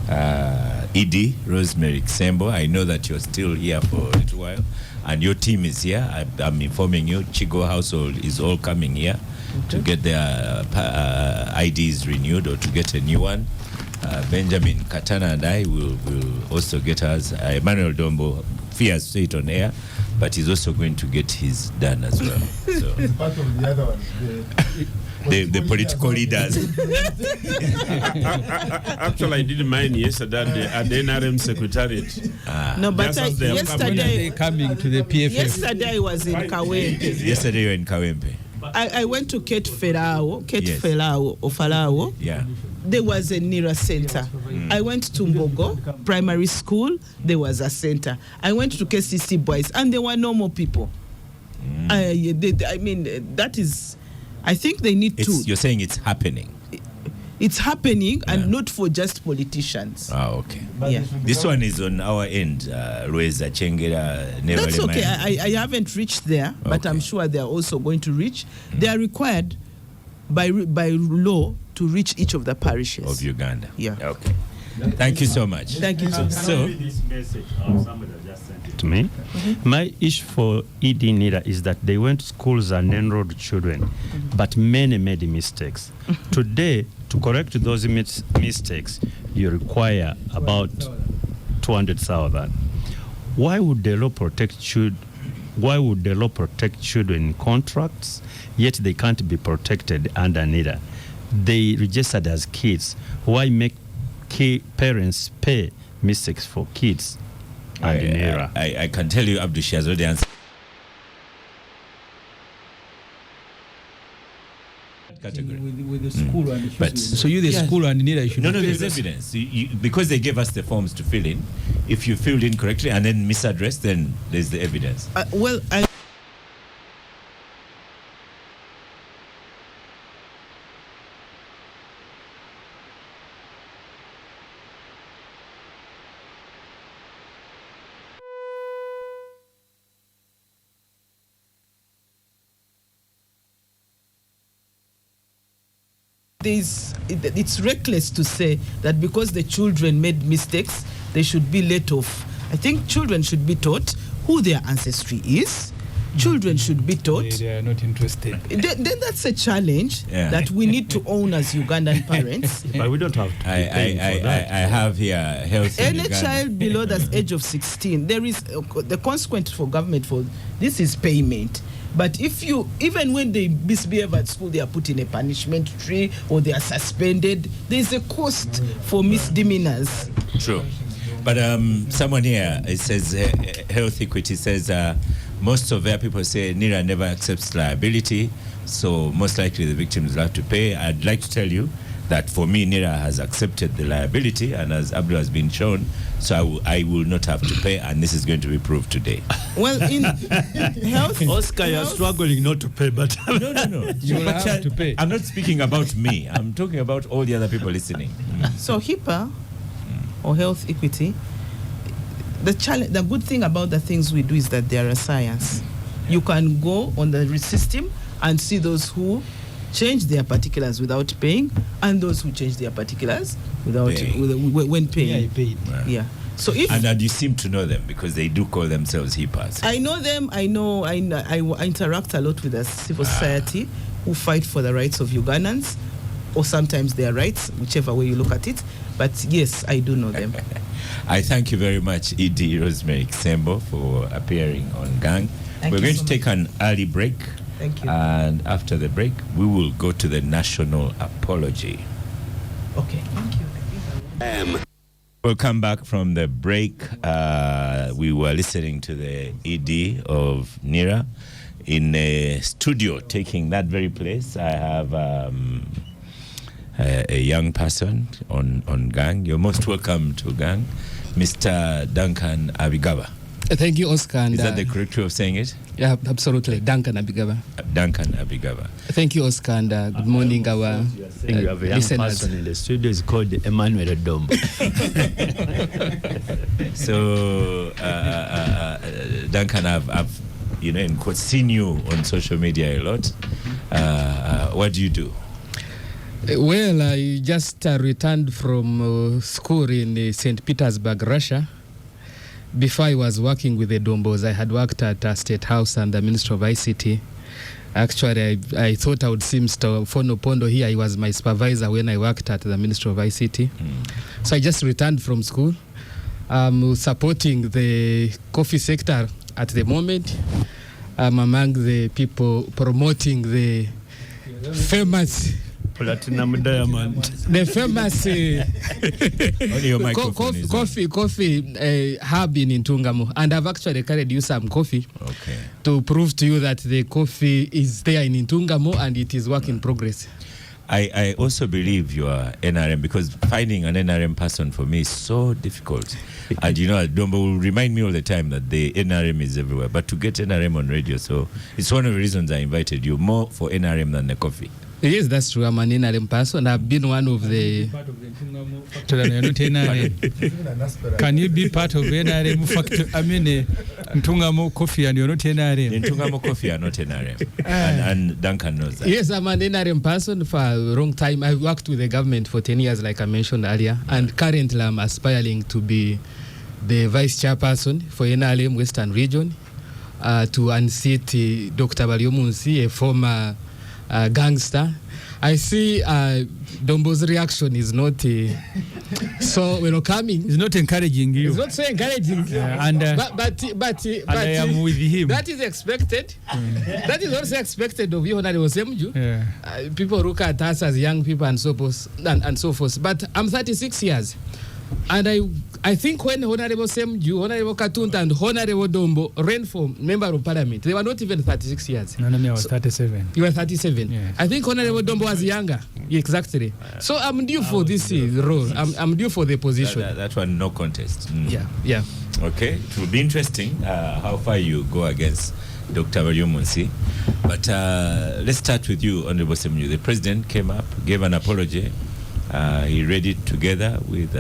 ED, Rosemary Ksembo, I know that you're still here for a little while, and your team is here. I'm informing you, Chigo household is all coming here to get their IDs renewed or to get a new one. Benjamin Katana and I will also get ours. Emmanuel Dombo fears to it on air, but he's also going to get his done as well. So it's part of the other one. The political leaders. Actually, I did mine yesterday at the NRM Secretariat. No, but yesterday coming to the PFF. Yesterday I was in Kawempe. Yesterday you were in Kawempe. I went to Kate Felao or Falao. Yeah. There was a NIRA center. I went to Mbogo Primary School. There was a center. I went to KCC Boys, and there were no more people. I mean, that is. I think they need to. You're saying it's happening. It's happening, and not for just politicians. Okay. Yeah. This one is on our end. Rueza, Chengera, never. That's okay. I haven't reached there, but I'm sure they are also going to reach. They are required by law to reach each of the parishes of Uganda. Yeah. Okay. Thank you so much. Thank you. So this message somebody just sent it to me. My issue for ED NIRA is that they went to schools and enrolled children, but many made mistakes. Today, to correct those mistakes, you require about 200,000. Why would the law protect children? Why would the law protect children in contracts, yet they can't be protected under NIRA? they registered as kids. Why make parents pay mistakes for kids? I can tell you, Abdu, she has already answered. Category. With the school and but so you the school and NIRA should no there's evidence because they gave us the forms to fill in. If you filled in correctly and then misaddressed, then there's the evidence. It's reckless to say that because the children made mistakes, they should be let off. I think children should be taught who their ancestry is. Children should be taught. They are not interested. Then that's a challenge that we need to own as Ugandan parents. But we don't have to I have here health. Any child below the age of 16, there is the consequence for government for this is payment. But if you, even when they misbehave at school, they are put in a punishment tree or they are suspended. There is a cost for misdemeanors. True. But someone here, it says, Health Equity says, most of their people say NIRA never accepts liability, so most likely the victims will have to pay. I'd like to tell you that for me, NIRA has accepted the liability, and as Abdul has been shown, so I will not have to pay, and this is going to be proved today. Well, in health... Oscar, you're struggling not to pay, but... No. You will have to pay. I'm not speaking about me. I'm talking about all the other people listening. So HIPAA, or Health Equity, the good thing about the things we do is that they are a science. You can go on the system and see those who change their particulars without paying and those who change their particulars without when paying. Yeah. So and you seem to know them because they do call themselves HIPAAs. I know them. I interact a lot with the civil society who fight for the rights of Ugandans, or sometimes their rights, whichever way you look at it. But yes, I do know them. I thank you very much, Edie Rosemary Kisembo, for appearing on Gang. We're going to take an early break. Thank you. And after the break, we will go to the national apology. Okay. Thank you. We'll come back from the break. We were listening to the ED of NIRA in a studio, taking that very place. I have a young person on Gang. You're most welcome to Gang, Mr. Duncan Abigaba. Thank you, Oscar. And, is that the correct way of saying it? Yeah, absolutely. Duncan Abigaba. Duncan Abigaba. Thank you, Oscar, and good morning, our you have a young person in the studio. It's called Emmanuel Dombo. So, Duncan, I've in quote, seen you on social media a lot. What do you do? Well, I just returned from school in St. Petersburg, Russia. Before I was working with the Dombos, I had worked at State House and the Ministry of ICT. Actually, I thought I would see Mr. Fono Pondo here. He was my supervisor when I worked at the Ministry of ICT. So I just returned from school. I'm supporting the coffee sector at the moment. I'm among the people promoting the famous... Platinum Diamond. The famous coffee hub in Ntungamo, and I've actually carried you some coffee to prove to you that the coffee is there in Ntungamo and it is work in progress. I also believe you are NRM, because finding an NRM person for me is so difficult. And Dombo will remind me all the time that the NRM is everywhere, but to get NRM on radio, so it's one of the reasons I invited you, more for NRM than the coffee. Yes, that's true. I'm an NRM person. I've been one of the... Can you be part of NRM factory? I mean, Ntungamo Coffee and you're not NRM. Ntungamo Coffee are not NRM. And Duncan knows that. Yes, I'm an NRM person for a long time. I've worked with the government for 10 years, like I mentioned earlier. And currently I'm aspiring to be the vice chairperson for NRM Western Region to unseat Dr. Bariomunsi, a former gangster. I see Dombo's reaction is not so welcoming. It's not encouraging you. It's not so encouraging. But I am with him. That is expected. That is also expected of you, Honorable Semju. People look at us as young people and so forth. But I'm 36 years. And I think when Honorable Semju, Honorable Katunta, and Honorable Dombo ran for Member of Parliament, they were not even 36 years. No, I was 37. You were 37. Yes. I think Honorable Dombo was younger. Exactly. So I'm due for this role. I'm due for the position. That one, no contest. Yeah. Okay, it will be interesting how far you go against Dr. Varyomunsi. But let's start with you, Honorable Semju. The President came up, gave an apology. He read it together with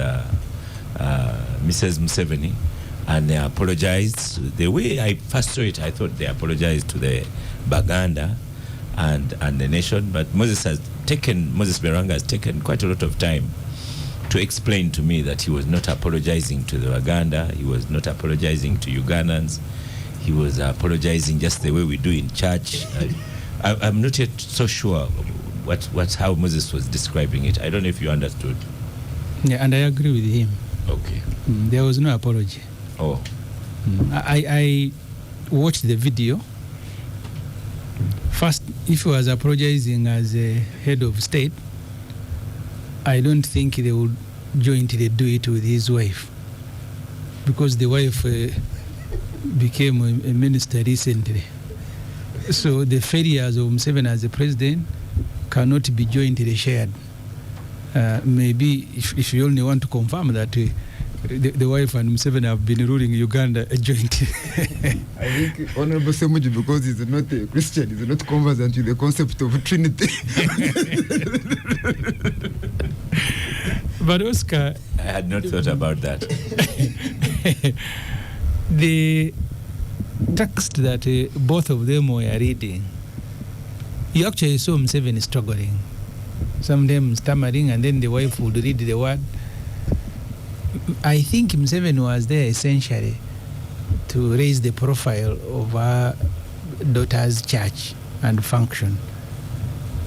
Mrs. Museveni, and they apologized. The way I first saw it, I thought they apologized to the Baganda and the nation, but Moses Beranga has taken quite a lot of time to explain to me that he was not apologizing to the Baganda, he was not apologizing to Ugandans, he was apologizing just the way we do in church. I'm not yet so sure how Moses was describing it. I don't know if you understood. Yeah, and I agree with him. Okay. There was no apology. Oh. I watched the video. First, if he was apologizing as a head of state, I don't think they would jointly do it with his wife, because the wife became a minister recently. So the failures of Museveni as a president cannot be jointly shared. Maybe if you only want to confirm that the wife and Museveni have been ruling Uganda jointly. I think Honorable Semuji, because he's not a Christian, he's not conversant with the concept of Trinity. But Oscar, I had not thought about that. The text that both of them were reading, you actually saw Museveni struggling. Sometimes stammering, and then the wife would read the word. I think Museveni was there essentially to raise the profile of our daughter's church and function,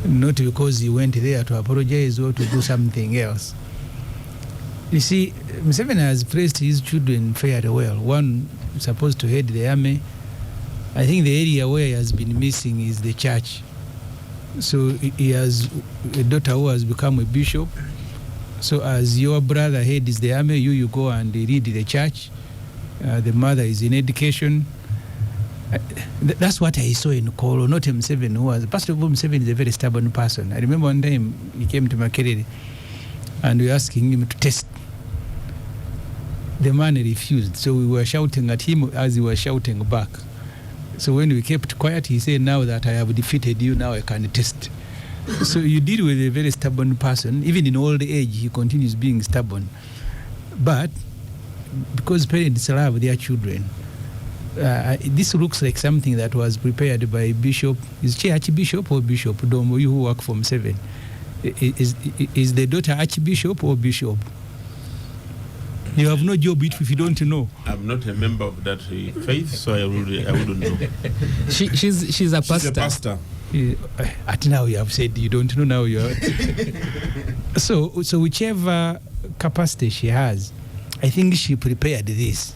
not because he went there to apologize or to do something else. You see, Museveni has placed his children fairly well. One is supposed to head the army. I think the area where he has been missing is the church. So he has a daughter who has become a bishop. So as your brother heads the army, you go and lead the church. The mother is in education. That's what I saw in Kolo, not Museveni, who was. First of all, Museveni is a very stubborn person. I remember one time he came to Makerere and we were asking him to test. The man refused. So we were shouting at him as he was shouting back. So when we kept quiet, he said, now that I have defeated you, now I can test. So you deal with a very stubborn person. Even in old age, he continues being stubborn. But because parents love their children, this looks like something that was prepared by Bishop. Is she Archbishop or Bishop Dombo, you who work for Museveni? Is the daughter Archbishop or Bishop? You have no job if you don't know. I'm not a member of that faith, so I wouldn't know. She's a pastor. She's a pastor. At now you have said you don't know, now you are. So whichever capacity she has, I think she prepared this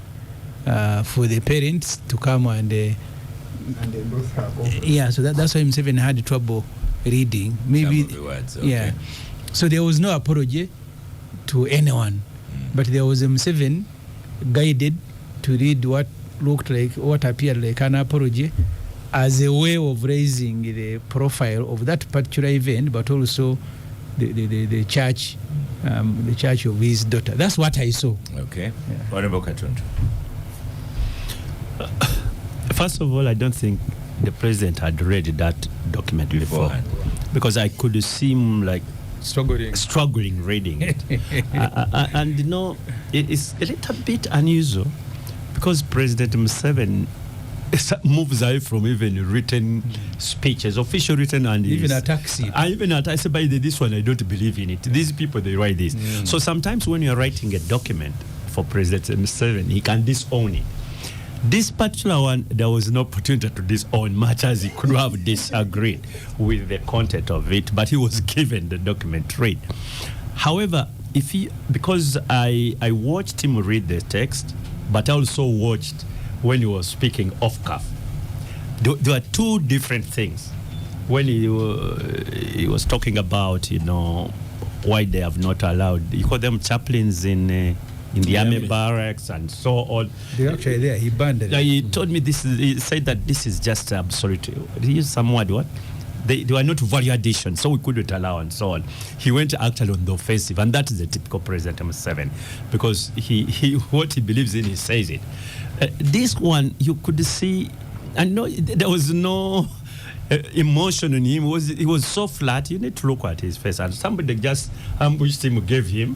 for the parents to come and endorse her. Yeah, so that's why Museveni had trouble reading. Maybe some of the words, okay. Yeah. So there was no apology to anyone. But there was a Museveni guided to read what appeared like an apology as a way of raising the profile of that particular event, but also the church of his daughter. That's what I saw. Okay. What about Katuntu? First of all, I don't think the president had read that document before, because I could see him like struggling reading it. And you know, it is a little bit unusual because President Museveni moves away from even written speeches, official written, and even attacks it. I say, by this one, I don't believe in it. These people, they write this. So sometimes when you're writing a document for President Museveni, he can disown it. This particular one, there was no opportunity to disown much as he could have disagreed with the content of it, but he was given the document read. However, because I watched him read the text, but I also watched when he was speaking off cuff. There were two different things. When he was talking about, why they have not allowed, you call them chaplains in the army barracks and so on. They're actually there. He banned it. He told me he said that this is just absolute. He used some word, what? They were not value addition, so we couldn't allow and so on. He went actually on the offensive, and that is the typical President M7, because he what he believes in, he says it. This one, you could see, and no, there was no emotion in him. He was so flat. You need to look at his face, and somebody just ambushed him, gave him,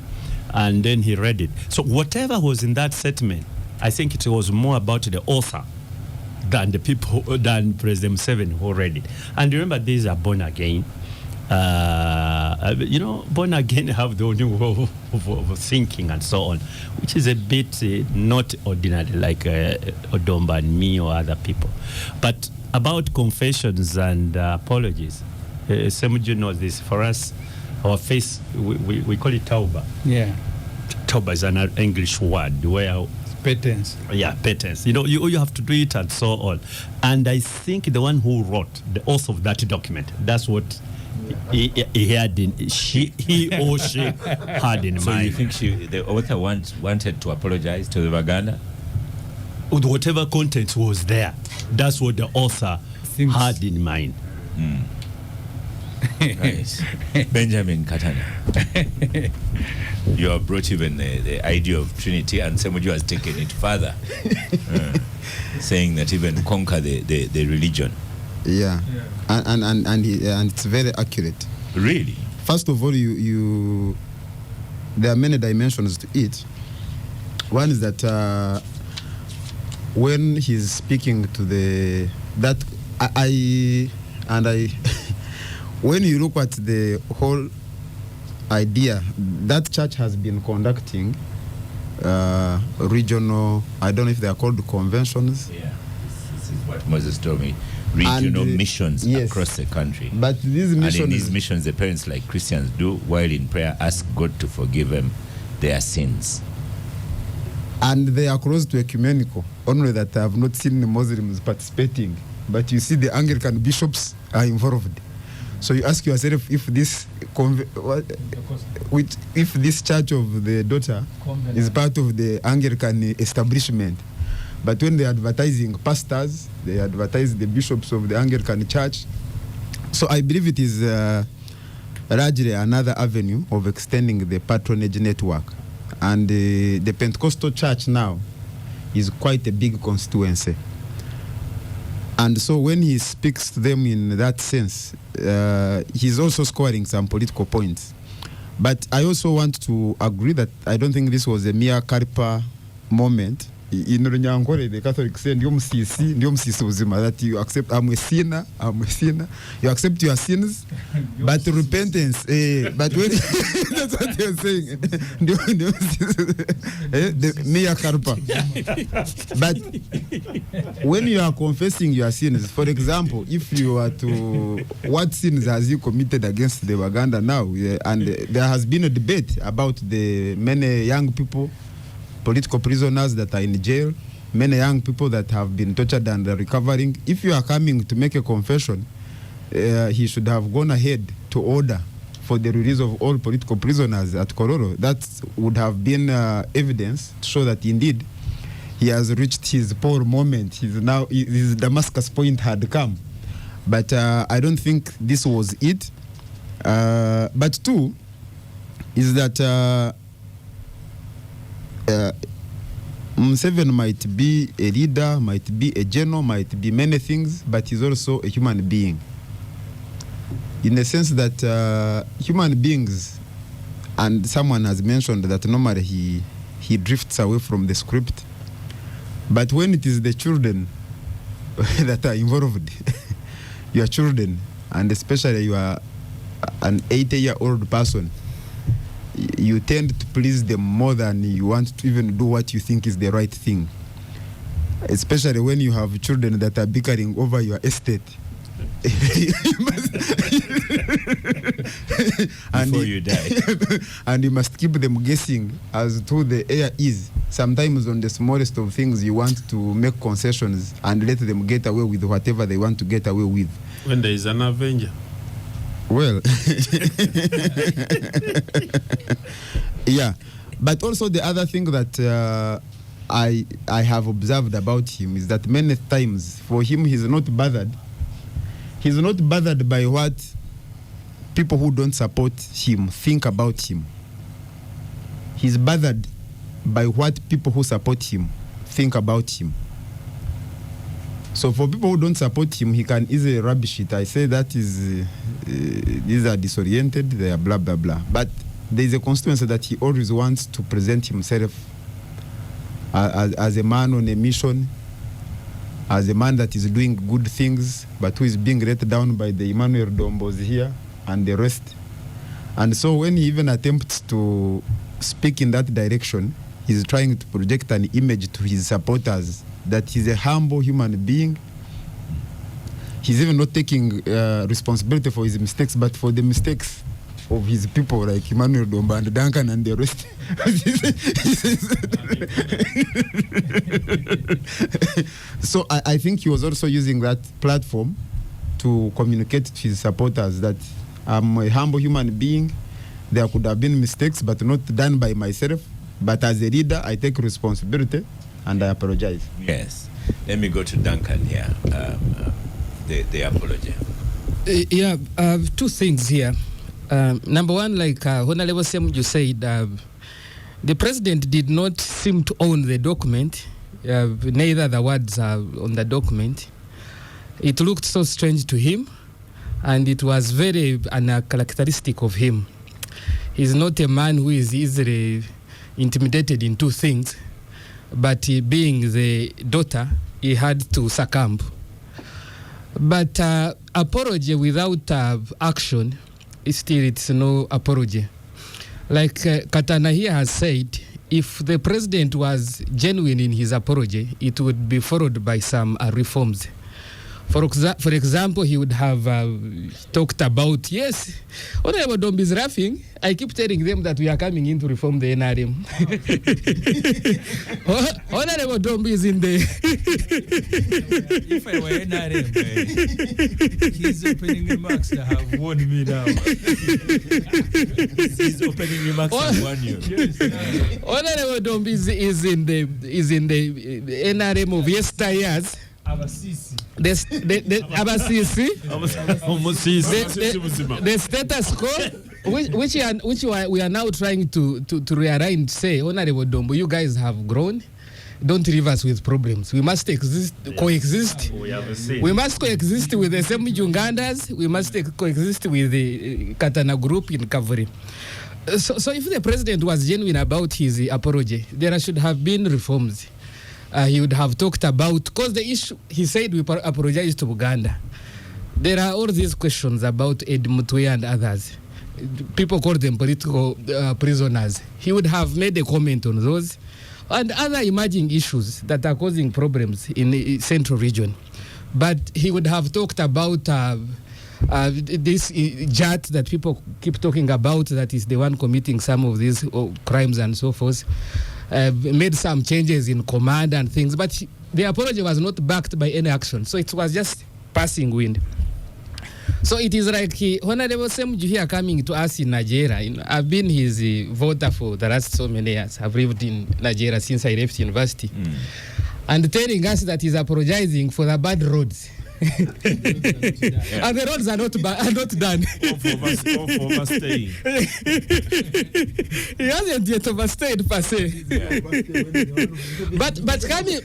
and then he read it. So whatever was in that statement, I think it was more about the author than the people, than President Museveni who read it. And remember, these are born again. Born again have the own way of thinking and so on, which is a bit not ordinary like Odomba and me or other people. But about confessions and apologies, Semuju knows this. For us, our face, we call it tauba. Yeah. Tauba is an English word where patents. Yeah, patents. You have to do it and so on. And I think the one who wrote the author of that document, that's what he had he or she had in mind. So you think the author wanted to apologize to the Baganda? Whatever content was there, that's what the author had in mind. Nice. Benjamin Katana, you have brought even the idea of Trinity, and Semuju has taken it further, saying that even conquer the religion. Yeah. And it's very accurate. Really? First of all, you there are many dimensions to it. One is that when he's speaking to when you look at the whole idea, that church has been conducting regional, I don't know if they are called conventions. Yeah, this is what Moses told me. Regional missions across the country. But these missions, and in these missions, the parents, like Christians do, while in prayer, ask God to forgive them their sins. And they are close to ecumenical. Only that I have not seen the Muslims participating, but you see the Anglican bishops are involved. So you ask yourself if this church of the daughter is part of the Anglican establishment. But when they're advertising pastors, they advertise the bishops of the Anglican church. So I believe it is largely another avenue of extending the patronage network. And the Pentecostal church now is quite a big constituency. And so when he speaks to them in that sense, he's also scoring some political points. But I also want to agree that I don't think this was a mere Karipa moment. In Runyankore, the Catholics say, that you accept, I'm a sinner, you accept your sins, but repentance, but when, that's what you're saying, the mere Karipa. But when you are confessing your sins, for example, if you are to, what sins has you committed against the Baganda now? And there has been a debate about the many young people, political prisoners that are in jail, many young people that have been tortured and are recovering. If you are coming to make a confession, he should have gone ahead to order for the release of all political prisoners at Kororo. That would have been evidence to show that indeed he has reached his poor moment. His Damascus point had come. But I don't think this was it. But two is that Museveni might be a leader, might be a general, might be many things, but he's also a human being. In the sense that human beings, and someone has mentioned that normally he drifts away from the script, but when it is the children that are involved, your children, and especially you are an 80-year-old person, you tend to please them more than you want to even do what you think is the right thing. especially when you have children that are bickering over your estate. Before you die. And you must keep them guessing as to the air is. Sometimes on the smallest of things you want to make concessions and let them get away with whatever they want to get away with. When there is an avenger. Well, yeah. But also the other thing that I have observed about him is that many times for him he's not bothered. He's not bothered by what people who don't support him think about him. He's bothered by what people who support him think about him. So for people who don't support him, he can easily rubbish it. I say that is, these are disoriented, they are blah, blah, blah. But there is a constituency that he always wants to present himself as a man on a mission, as a man that is doing good things, but who is being let down by the Emmanuel Dombos here and the rest. And so when he even attempts to speak in that direction, he's trying to project an image to his supporters that he's a humble human being. He's even not taking responsibility for his mistakes, but for the mistakes of his people like Emmanuel Domba and Duncan and the rest. So I think he was also using that platform to communicate to his supporters that I'm a humble human being. There could have been mistakes, but not done by myself. But as a leader, I take responsibility and I apologize. Yes. Let me go to Duncan here. The apology. Two things here. Number one, like Honorable Sem, you said, the president did not seem to own the document, neither the words are on the document. It looked so strange to him, and it was very uncharacteristic of him. He's not a man who is easily intimidated in two things, but being the daughter, he had to succumb. But apology without action, still it's no apology. Like Katana here has said, if the president was genuine in his apology, it would be followed by some reforms. For example, he would have talked about, yes, Honorable Dombi is laughing. I keep telling them that we are coming in to reform the NRM. Honorable Dombi is in the... If I were NRM, his opening remarks have warned me now. His opening remarks have warned you. Honorable Dombi is in the NRM of yesteryears. The status quo, which we are now trying to rearrange. Say, Honorable Dombo, you guys have grown. Don't leave us with problems. We must coexist. We must coexist with the same Jungandas. We must coexist with the Katana group in Kaveri. So if the president was genuine about his apology, there should have been reforms. He would have talked about, because the issue, he said we apologize to Uganda. There are all these questions about Ed Mutwe and others. People call them political prisoners. He would have made a comment on those and other emerging issues that are causing problems in the central region. But he would have talked about this JAT that people keep talking about, that is the one committing some of these crimes and so forth. Made some changes in command and things, but the apology was not backed by any action, so it was just passing wind. So it is like Honorable Semju here coming to us in Nigeria. I've been his voter for the last so many years. I've lived in Nigeria since I left university, and telling us that he's apologizing for the bad roads. And the roads are not done. Overstaying. He hasn't yet overstayed per se. But coming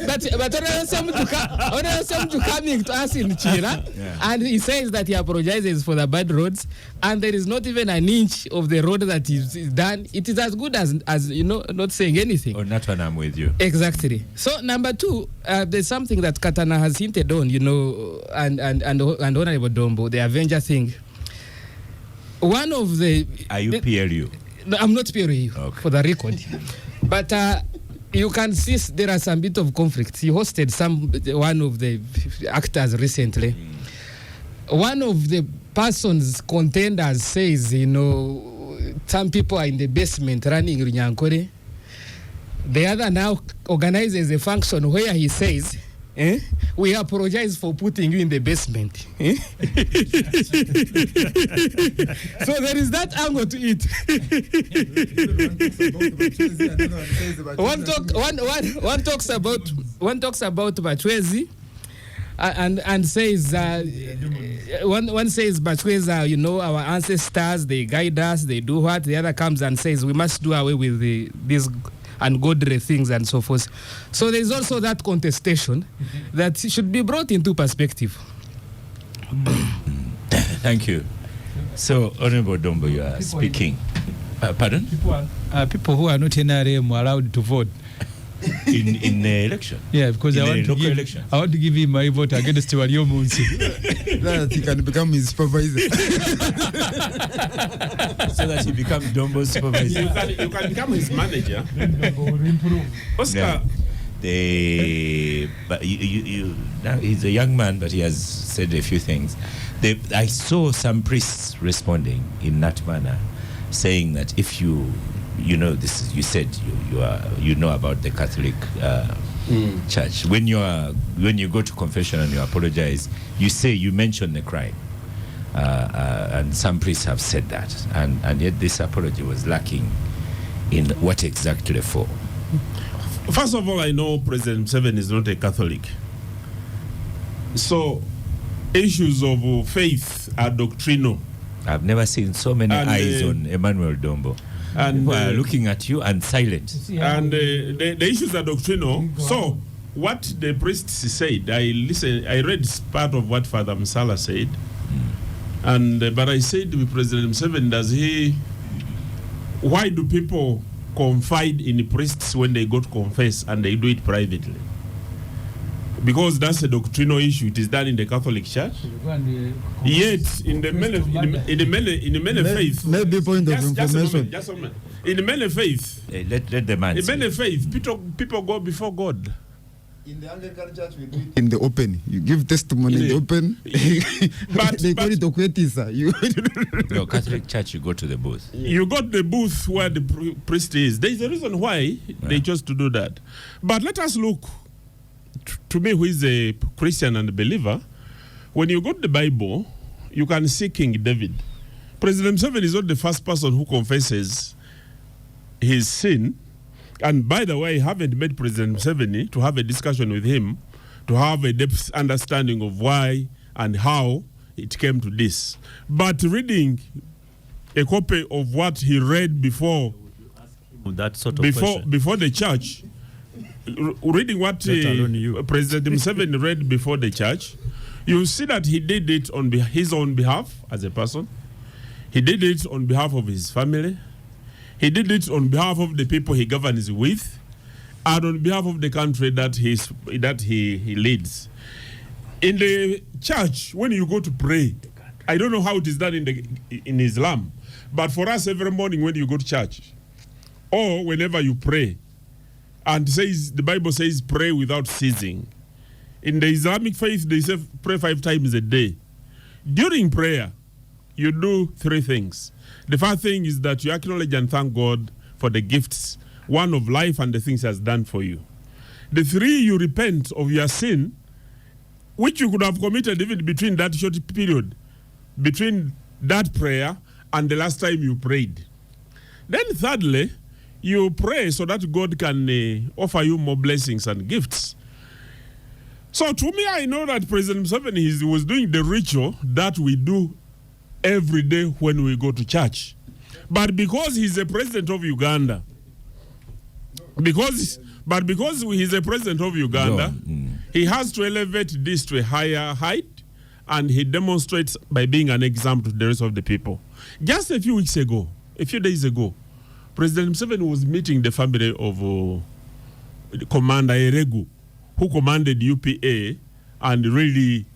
to us in Chira, and he says that he apologizes for the bad roads, and there is not even an inch of the road that is done. It is as good as you know, not saying anything. Oh, not when I'm with you. Exactly. So number two, there's something that Katana has hinted on, you know, and Honorable Dombo, the Avenger thing. One of the... Are you PLU? No, I'm not PLU, okay, for the record. But you can see there are some bit of conflict. He hosted one of the actors recently. One of the person's contenders says, some people are in the basement running Runyankore. The other now organizes a function where he says, we apologize for putting you in the basement. So there is that angle to it. One talks about Bachwezi and says one says Bachwezi, our ancestors, they guide us, they do what. The other comes and says we must do away with these ungodly things and so forth. So there is also that contestation that should be brought into perspective. Thank you. So, Honorable Dombo, you are speaking. Pardon? People who are not NRM are allowed to vote. In the election? Yeah, because I want to give him my vote against Walio Munsi. That he can become his supervisor. So that he becomes Dombo's supervisor. You can become his manager. Oscar. But now he's a young man, but he has said a few things. I saw some priests responding in that manner, saying that if you this, you said you know about the Catholic Church. When you go to confession and you apologize, you mention the crime, and some priests have said that, and yet this apology was lacking in what exactly for. First of all, I know President Museveni is not a Catholic, so issues of faith are doctrinal. I've never seen so many eyes on Emmanuel Dombo. And looking at you and silent. And the issues are doctrinal. So what the priests said, I read part of what Father Msala said, but I said with President Museveni, why do people confide in priests when they go to confess and they do it privately? Because that's a doctrinal issue. It is done in the Catholic Church. Yet, in the many faiths, maybe point of information. Just a moment. In the many faiths, let the man. In many faiths, people go before God. In the Anglican Church, we do it in the open. You give testimony in the open. But they call it okwetisa. No, Catholic Church, you go to the booth. You got the booth where the priest is. There is a reason why they chose to do that. But let us look. To me, who is a Christian and a believer, when you go to the Bible, you can see King David. President Museveni is not the first person who confesses his sin. And by the way, I haven't met President Museveni to have a discussion with him, to have a depth understanding of why and how it came to this. But reading a copy of what he read before the church, reading what President Museveni read before the church, you see that he did it on his own behalf as a person. He did it on behalf of his family. He did it on behalf of the people he governs with, and on behalf of the country that he leads. In the church, when you go to pray, I don't know how it is done in Islam, but for us, every morning when you go to church, or whenever you pray, and the Bible says pray without ceasing. In the Islamic faith, they say pray 5 times a day. During prayer, you do 3 things. The first thing is that you acknowledge and thank God for the gifts, one of life and the things he has done for you. The 3, you repent of your sin, which you could have committed even between that short period, between that prayer and the last time you prayed. Then thirdly, you pray so that God can offer you more blessings and gifts. So to me, I know that President Museveni was doing the ritual that we do every day when we go to church. But because he's a president of Uganda, because he's a president of Uganda, he has to elevate this to a higher height, and he demonstrates by being an example to the rest of the people. Just a few days ago, President Museveni was meeting the family of Commander Eregu, who commanded UPA, and really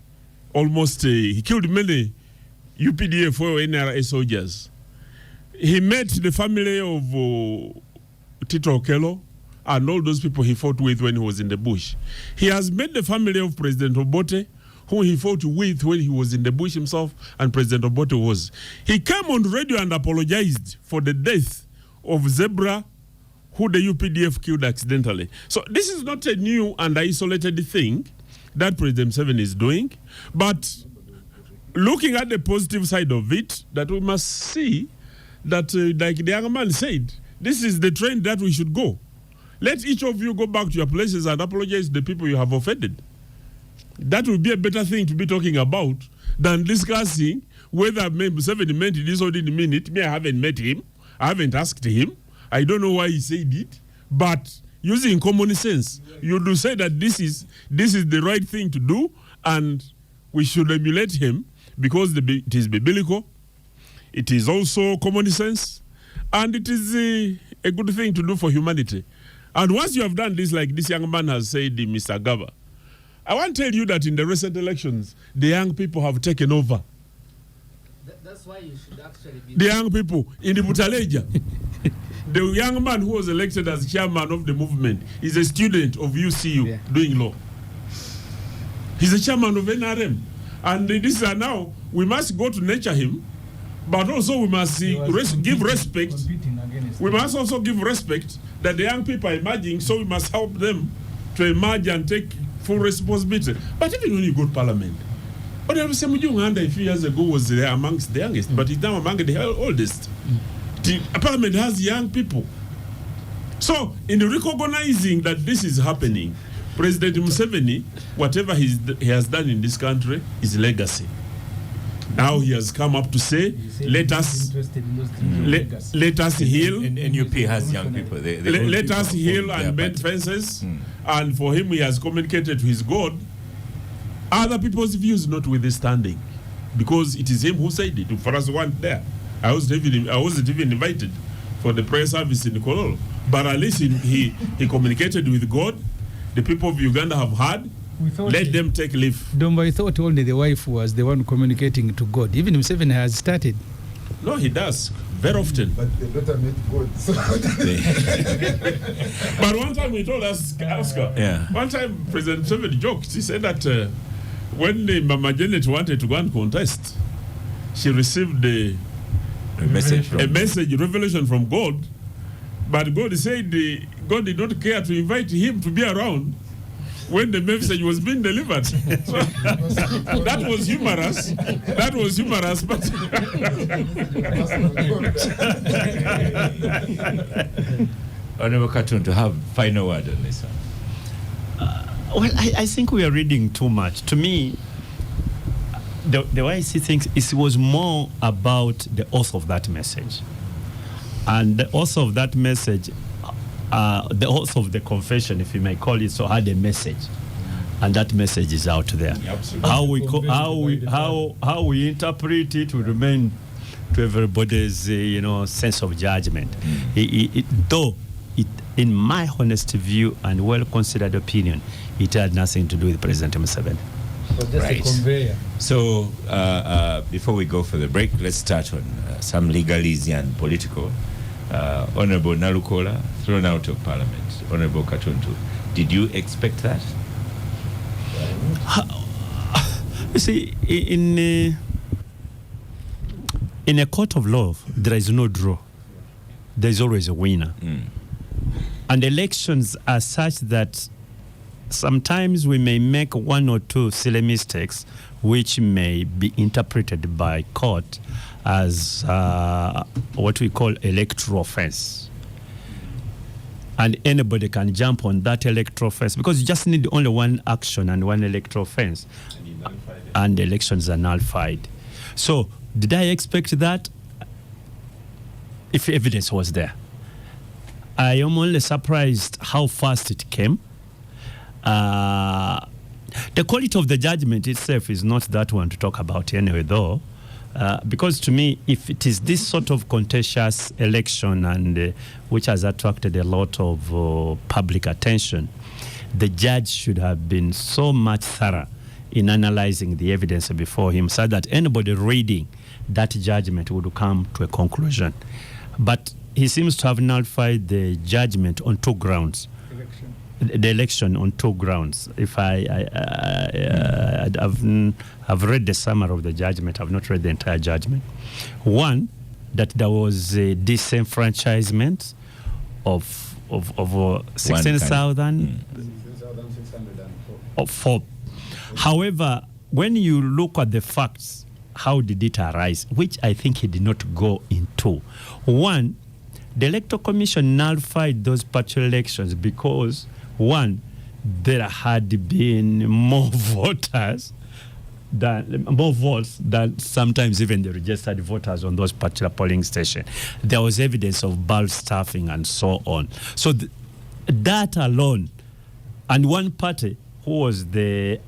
almost he killed many UPDF or NRA soldiers. He met the family of Tito Okello and all those people he fought with when he was in the bush. He has met the family of President Obote, who he fought with when he was in the bush himself, and President Obote was. He came on radio and apologized for the death of Zebra, who the UPDF killed accidentally. So this is not a new and isolated thing that President Museveni is doing, but looking at the positive side of it, that we must see that, like the young man said, this is the trend that we should go. Let each of you go back to your places and apologize to the people you have offended. That would be a better thing to be talking about than discussing whether Museveni meant this or didn't mean it. Me, I haven't met him. I haven't asked him. I don't know why he said it. But using common sense, you do say that this is the right thing to do, and we should emulate him because it is biblical. It is also common sense, and it is a good thing to do for humanity. And once you have done this, like this young man has said, Mr. Gaba, I want to tell you that in the recent elections, the young people have taken over. That's why you should actually be... The young people in the Butaleja. The young man who was elected as chairman of the movement is a student of UCU doing law. He's a chairman of NRM. And this is now, we must go to nurture him, but also we must give respect. We must also give respect that the young people are emerging, so we must help them to emerge and take full responsibility. But even when you go to parliament, a few years ago was there amongst the youngest, but he's now among the oldest. The parliament has young people. So, in recognizing that this is happening, President Museveni, whatever he has done in this country, is legacy. Now he has come up to say, let us heal. And NUP has young people. Let us heal and mend fences. And for him, he has communicated to his God other people's views notwithstanding, because it is him who said it. For us, one there, I wasn't even invited for the prayer service in Kololo, but at least he communicated with God. The people of Uganda have heard. Let them take leave. Domba, I thought only the wife was the one communicating to God. Even Museveni has started. No, he does very often. But the daughter met God. So but one time he told us, Oscar, one time President Museveni joked. He said that when Mama Janet wanted to go and contest, she received a revelation from God. But God said God did not care to invite him to be around when the message was being delivered. So, that was humorous. That was humorous, but Honorable Katun, to have final word on this one. Well, I think we are reading too much. To me, the way I see things, it was more about the author of that message. And the author of that message, the author of the confession, if you may call it so, had a message, and that message is out there. How we interpret it will remain to everybody's sense of judgment. In my honest view and well-considered opinion, it had nothing to do with President Museveni. So just a conveyor. So before we go for the break, let's start on some legalese and political. Honorable Nalukola, thrown out of Parliament. Honorable Katuntu, did you expect that? You see, in a court of law, there is no draw. There is always a winner. And elections are such that sometimes we may make one or two silly mistakes which may be interpreted by court as what we call electoral offense. And anybody can jump on that electoral offense because you just need only one action and one electoral offense. And the elections are nullified. So, did I expect that? If evidence was there. I am only surprised how fast it came. The quality of the judgment itself is not that one to talk about anyway, though. Because to me, if it is this sort of contentious election and which has attracted a lot of public attention, the judge should have been so much thorough in analyzing the evidence before him so that anybody reading that judgment would come to a conclusion. But he seems to have nullified the judgment on two grounds. the election on two grounds. If I've read the summary of the judgment, I've not read the entire judgment. One, that there was a disenfranchisement of 16,604. However, when you look at the facts, how did it arise, which I think he did not go into. One, the Electoral Commission nullified those partial elections because, one, there had been more votes than sometimes even the registered voters on those particular polling stations. There was evidence of bulk staffing and so on. So that alone, and one party who was the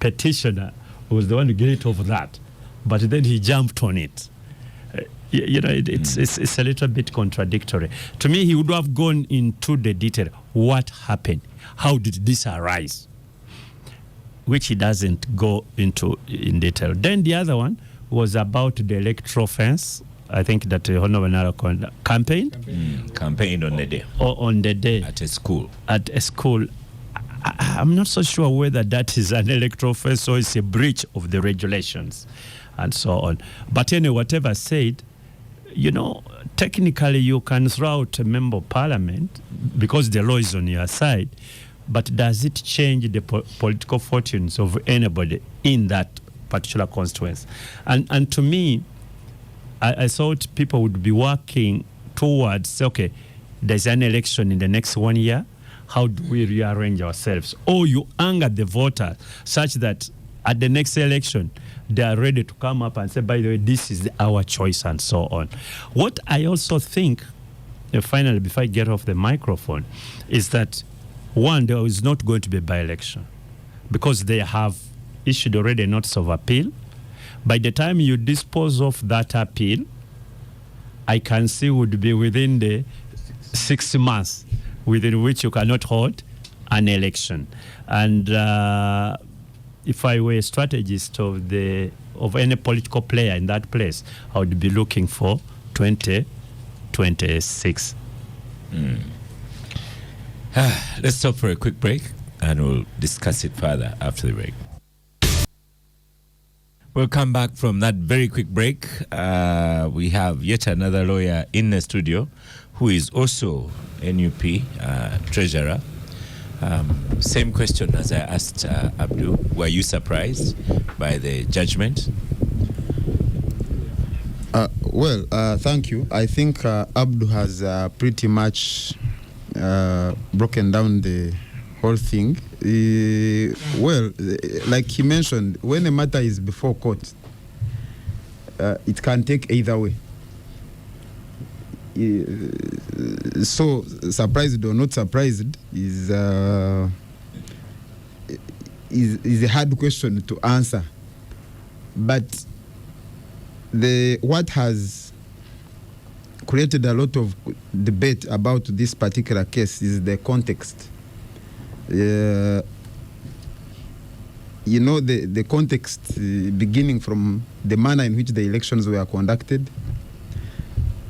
petitioner was the one to get it over that, but then he jumped on it. It's a little bit contradictory. To me, he would have gone into the detail. What happened? How did this arise? Which he doesn't go into in detail. Then the other one was about the electoral fence. I think that the Honorable campaign. Campaign on the day. On the day. At a school. At a school. I'm not so sure whether that is an electoral fence or it's a breach of the regulations and so on. But anyway, whatever said, technically you can throw out a member of parliament because the law is on your side, but does it change the political fortunes of anybody in that particular constituency? And to me, I thought people would be working towards, okay, there's an election in the next 1 year. How do we rearrange ourselves? Or you anger the voter such that at the next election, they are ready to come up and say, by the way, this is our choice and so on. What I also think, finally, before I get off the microphone, is that, one, there is not going to be a by-election because they have issued already a notice of appeal. By the time you dispose of that appeal, I can see would be within the 6 months within which you cannot hold an election. And if I were a strategist of any political player in that place, I would be looking for 2026. Let's stop for a quick break and we'll discuss it further after the break. We'll come back from that very quick break. We have yet another lawyer in the studio who is also NUP treasurer. Same question as I asked Abdul. Were you surprised by the judgment? Thank you. I think Abdul has pretty much broken down the whole thing. Like he mentioned, when a matter is before court, it can take either way. So surprised or not surprised is a hard question to answer. But what has created a lot of debate about this particular case is the context. The context beginning from the manner in which the elections were conducted,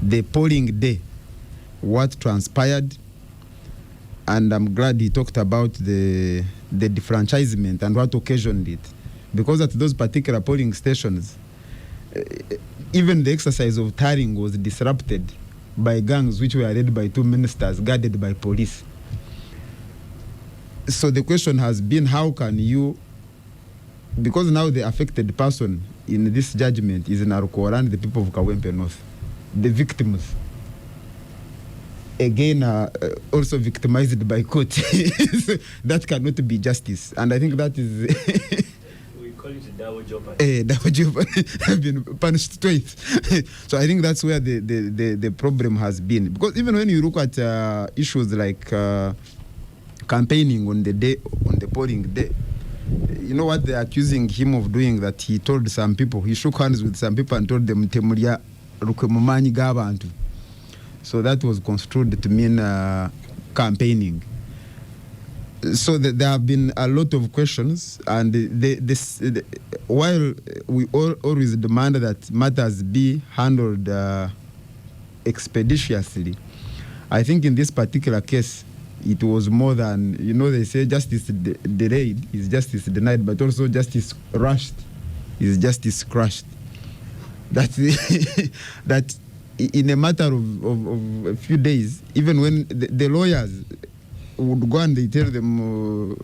the polling day, what transpired, and I'm glad he talked about the defranchisement and what occasioned it. Because at those particular polling stations, even the exercise of tallying was disrupted by gangs which were led by 2 ministers, guarded by police. So the question has been, how can you, because now the affected person in this judgment is Narukora and the people of Kawempe North, the victims, again, are also victimized by court. So that cannot be justice. And I think that is... we call it double jeopardy. Double jeopardy. Have been punished twice. So I think that's where the problem has been. Because even when you look at issues like campaigning on the day, on the polling day, you know what they're accusing him of doing, that he told some people, he shook hands with some people and told them, Temuria Rukemumanyi Gabantu. So that was construed to mean campaigning. So there have been a lot of questions, and while we always demand that matters be handled expeditiously, I think in this particular case, it was more than, they say justice delayed is justice denied, but also justice rushed is justice crushed. That in a matter of a few days, even when the lawyers would go and they tell them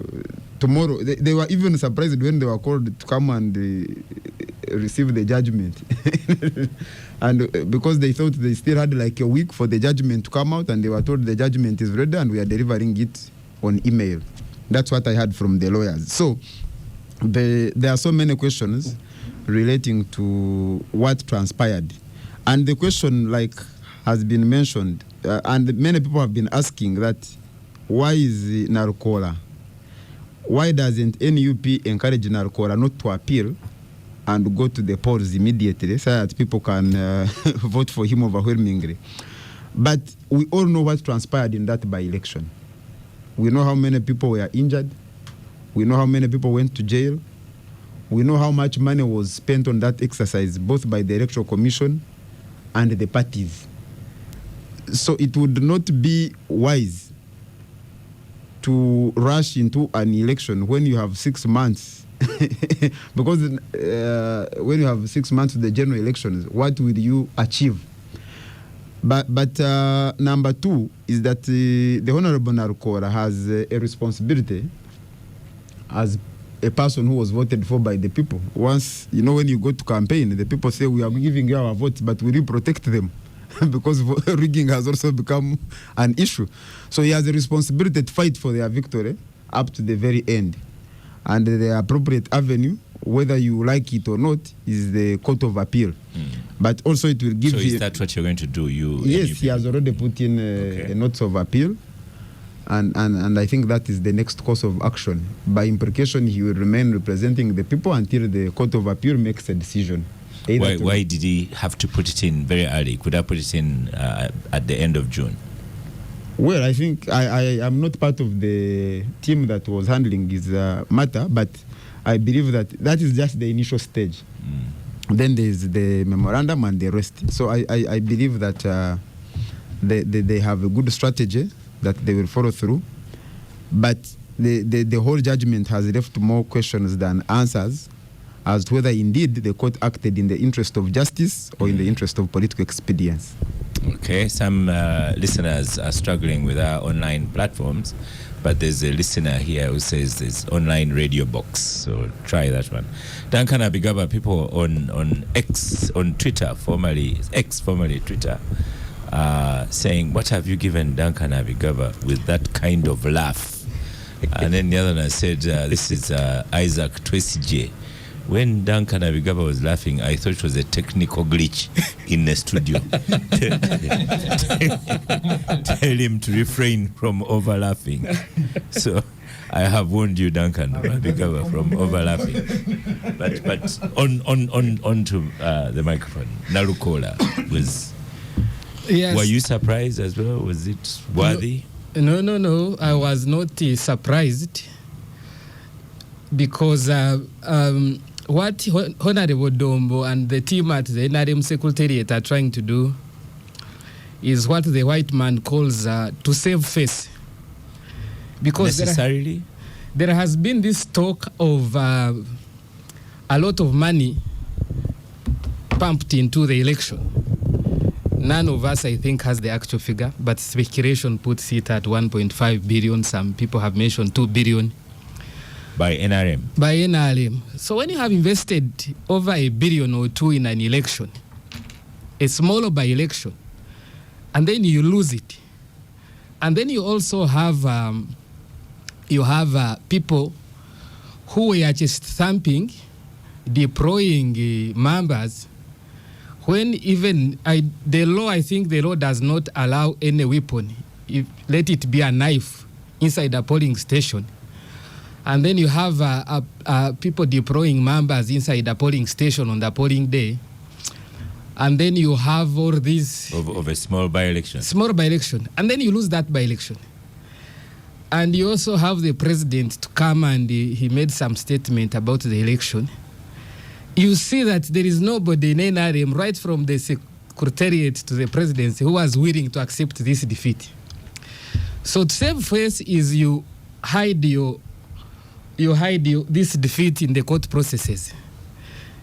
tomorrow, they were even surprised when they were called to come and receive the judgment. And because they thought they still had like a week for the judgment to come out, and they were told the judgment is ready and we are delivering it on email. That's what I heard from the lawyers. So there are so many questions relating to what transpired. And the question, like has been mentioned, and many people have been asking that, why is Narcola? Why doesn't NUP encourage Narcola not to appeal and go to the polls immediately so that people can vote for him overwhelmingly? But we all know what transpired in that by-election. We know how many people were injured. We know how many people went to jail. We know how much money was spent on that exercise, both by the Electoral Commission and the parties. So it would not be wise to rush into an election when you have 6 months. Because when you have 6 months to the general elections, what will you achieve? But number two is that the Honorable Narcola has a responsibility as a person who was voted for by the people. Once, when you go to campaign, the people say, we are giving you our votes, but will you protect them? Because rigging has also become an issue. So he has a responsibility to fight for their victory up to the very end. And the appropriate avenue, whether you like it or not, is the Court of Appeal. But also it will give So is that what you're going to do? Yes, he has already put in a notice of appeal. And I think that is the next course of action. By implication, he will remain representing the people until the Court of Appeal makes a decision. Why did he have to put it in very early? Could I put it in at the end of June? Well, I think I am not part of the team that was handling this matter, but I believe that is just the initial stage. Then there is the memorandum and the rest. So I believe that they have a good strategy that they will follow through. But the whole judgment has left more questions than answers as to whether indeed the court acted in the interest of justice or in the interest of political expedience. Okay, some listeners are struggling with our online platforms, but there's a listener here who says there's online radio box, so try that one. Duncan Abigaba, people on X, on Twitter, formerly X, formerly Twitter, saying, what have you given Duncan Abigaba with that kind of laugh? And then the other one said, this is Isaac Twesije. When Duncan Abigaba was laughing, I thought it was a technical glitch in the studio. Tell him to refrain from over-laughing. So I have warned you, Duncan Abigaba, from over-laughing. But on to the microphone. Narukola was... Yes. Were you surprised as well? Was it worthy? No. I was not surprised because what Honorable Dombo and the team at the NRM Secretariat are trying to do is what the white man calls to save face. Because necessarily? There has been this talk of a lot of money pumped into the election. None of us, I think, has the actual figure, but speculation puts it at 1.5 billion. Some people have mentioned 2 billion. By NRM? By NRM. So when you have invested over $1 billion or 2 in an election, a smaller by-election, and then you lose it, and then you also have people who were just thumping, deploying members, when even the law, I think the law does not allow any weapon, let it be a knife inside a polling station. And then you have people deploying members inside a polling station on the polling day. And then you have all these... Of a small by-election. Small by-election. And then you lose that by-election. And you also have the president to come and he made some statement about the election. You see that there is nobody in NRM, right from the secretariat to the presidency, who was willing to accept this defeat. So to save face is you hide this defeat in the court processes,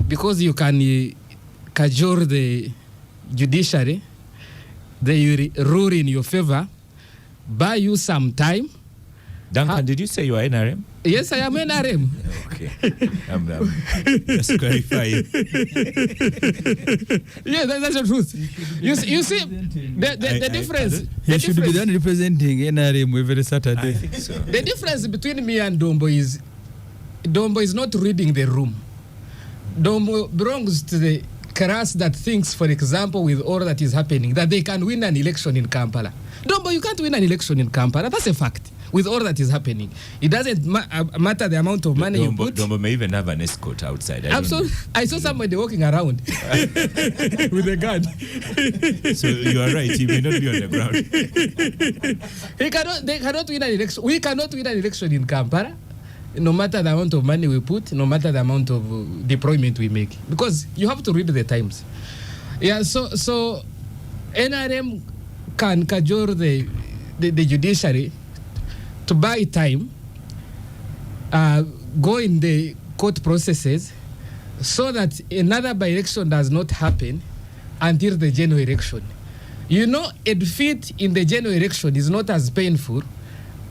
because you can cajole the judiciary, they rule in your favor, buy you some time. Duncan, did you say you are NRM? Yes, I am NRM. Okay. I'm just clarifying. Yeah, that's the truth. You see, the difference. He should be done representing NRM every Saturday. I think so. The difference between me and Dombo is not reading the room. Dombo belongs to the class that thinks, for example, with all that is happening, that they can win an election in Kampala. Dombo, you can't win an election in Kampala. That's a fact. With all that is happening, it doesn't matter the amount of money you put. Dombo may even have an escort outside. Absolutely. I saw somebody walking around with a gun. So you are right. He may not be on the ground. They cannot win an election. We cannot win an election in Kampala, no matter the amount of money we put, no matter the amount of deployment we make, because you have to read the times. Yeah. So NRM can cajole the judiciary to buy time, go in the court processes, so that another by-election does not happen until the general election. You know, a defeat in the general election is not as painful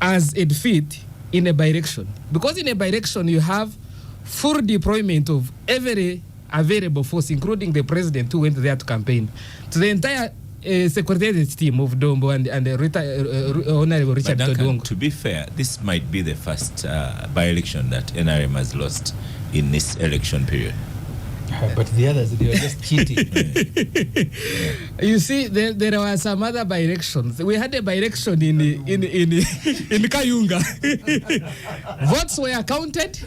as a defeat in a by-election. Because in a by-election, you have full deployment of every available force, including the president who went there to campaign, to the entire secretariat team of Dombo and Honorable Richard Todwongo. To be fair, this might be the first by-election that NRM has lost in this election period. But the others, they were just cheating. You see, there were some other by-elections. We had a by-election in Kayunga. Votes were counted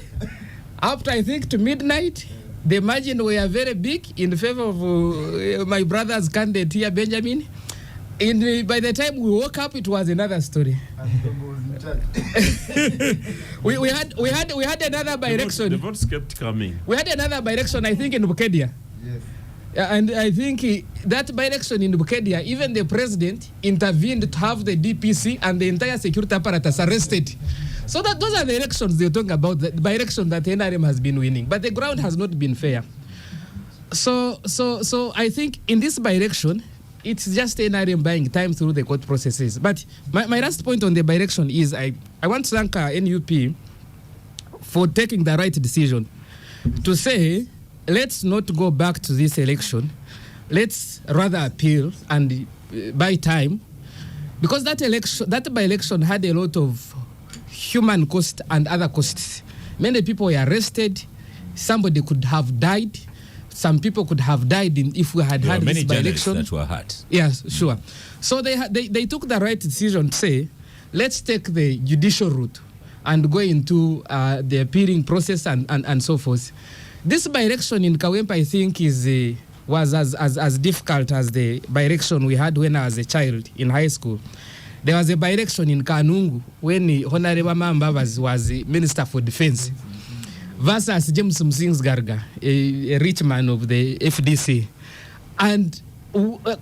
up to, I think, to midnight. The margin were very big in favor of my brother's candidate here, Benjamin. By the time we woke up, it was another story. we had another by-election. The votes kept coming. We had another by-election, I think, in Bukedia. Yes. And I think that by-election in Bukedia, even the president intervened to have the DPC and the entire security apparatus arrested. So those are the elections they're talking about, the by-election that NRM has been winning. But the ground has not been fair. So I think in this by-election, it's just NRM buying time through the court processes. But my last point on the by-election is I want to thank NUP for taking the right decision to say, let's not go back to this election. Let's rather appeal and buy time. Because that by-election had a lot of human cost and other costs. Many people were arrested. Somebody could have died. Some people could have died if we had had this by-election. That were hurt. Yes, sure. So they took the right decision to say, let's take the judicial route and go into the appealing process and so forth. This by-election in Kawempe, I think, was as difficult as the by-election we had when I was a child in high school. There was a by-election in Kanungu when Honorable Mamba was Minister for Defense versus James Mzingsgarga, a rich man of the FDC. And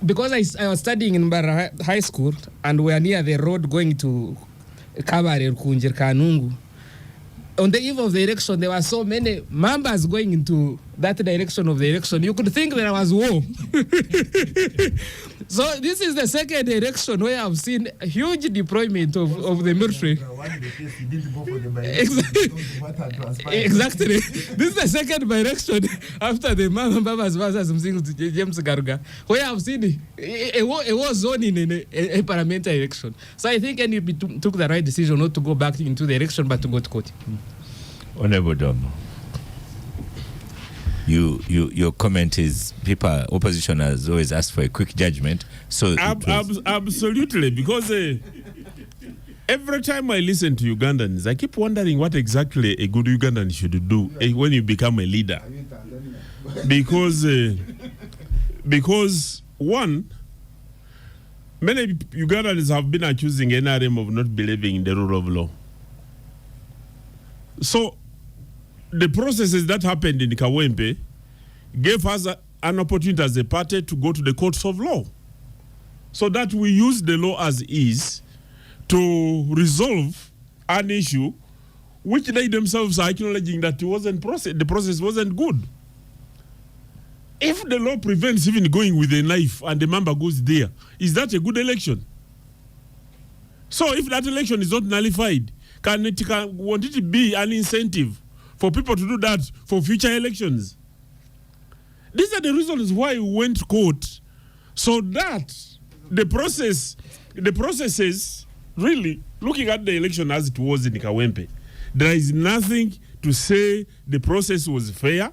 because I was studying in Mbara High School and we were near the road going to Kabare, Kunjir, Kanungu, on the eve of the election, there were so many members going into that direction of the election. You could think there was war. So this is the second election where I've seen a huge deployment of the military. Exactly. This is the second by-election after the Mambas versus James Garuga, where I've seen a war zone in a parliamentary election. So I think NUP took the right decision not to go back into the election, but to go to court. Honorable Dombo, your comment is opposition has always asked for a quick judgment. So absolutely, because every time I listen to Ugandans, I keep wondering what exactly a good Ugandan should do when you become a leader. Because one, many Ugandans have been accusing NRM of not believing in the rule of law. So the processes that happened in Kawempe gave us an opportunity as a party to go to the courts of law, so that we use the law as is to resolve an issue which they themselves are acknowledging that the process wasn't good. If the law prevents even going with a knife and the member goes there, is that a good election? So if that election is not nullified, won't it be an incentive for people to do that for future elections? These are the reasons why we went to court, so that the processes, really, looking at the election as it was in Kawempe, there is nothing to say the process was fair,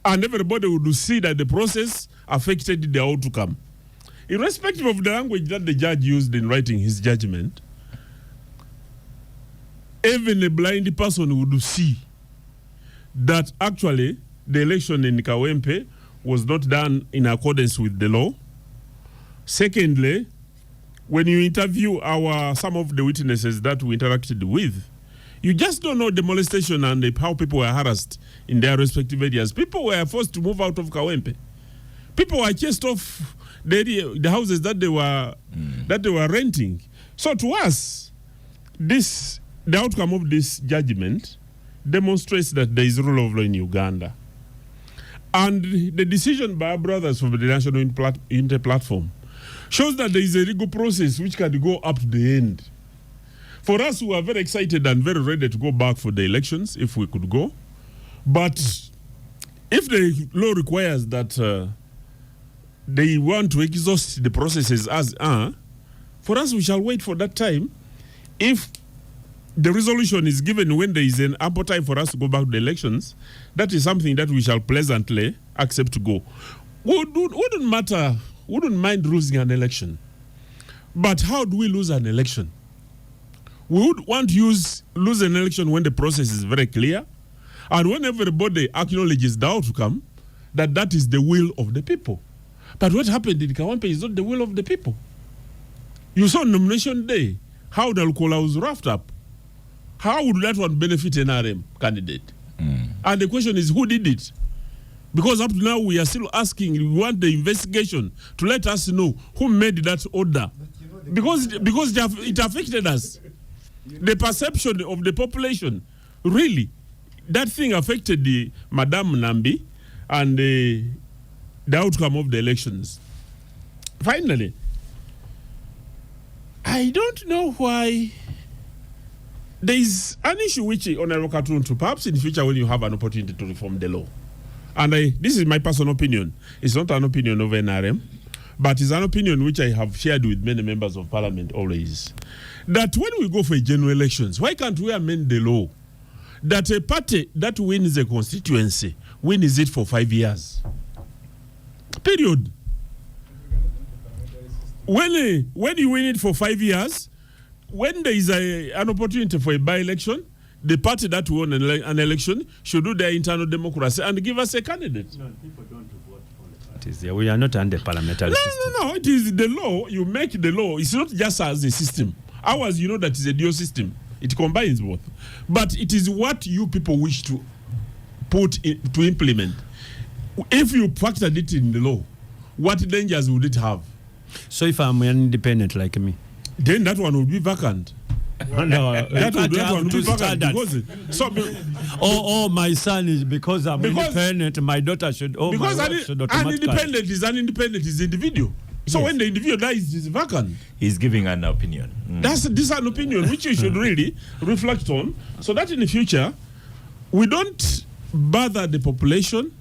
and everybody would see that the process affected the outcome. Irrespective of the language that the judge used in writing his judgment, even a blind person would see that actually the election in Kawempe was not done in accordance with the law. Secondly, when you interview some of the witnesses that we interacted with, you just don't know the molestation and how people were harassed in their respective areas. People were forced to move out of Kawempe. People were chased off the houses that they were renting. So to us, the outcome of this judgment demonstrates that there is rule of law in Uganda. And the decision by our brothers from the National Unity Platform shows that there is a legal process which can go up to the end. For us, we are very excited and very ready to go back for the elections if we could go. But if the law requires that they want to exhaust the processes for us, we shall wait for that time. If the resolution is given when there is an ample time for us to go back to the elections, that is something that we shall pleasantly accept to go. Wouldn't mind losing an election. But how do we lose an election? We would want to lose an election when the process is very clear, and when everybody acknowledges the outcome, that is the will of the people. But what happened in Kawempe is not the will of the people. You saw nomination day, how the Lukola was wrapped up. How would that one benefit an RM candidate? And the question is, who did it? Because up to now, we are still asking, we want the investigation to let us know who made that order. Because it affected us. The perception of the population, really, that thing affected the Madame Nambi and the outcome of the elections. Finally, I don't know why there is an issue which, Honorable Katuntu, perhaps in the future when you have an opportunity to reform the law. And this is my personal opinion. It's not an opinion of NRM, but it's an opinion which I have shared with many members of parliament always. That when we go for general elections, why can't we amend the law that a party that wins a constituency wins it for 5 years? Period. When you win it for 5 years, when there is an opportunity for a by-election, the party that won an election should do their internal democracy and give us a candidate. No, people don't vote for the parties. We are not under parliamentary system. No. It is the law. You make the law. It's not just as a system. Ours, that is a dual system. It combines both. But it is what you people wish to to implement. If you factored it in the law, what dangers would it have? So if I'm an independent like me? Then that one would be vacant. No, that one would be vacant. Because, my son is because independent, my daughter should. Because an independent is individual. So when the individual dies, it's vacant. He's giving an opinion. This is an opinion which you should really reflect on, so that in the future we don't bother the population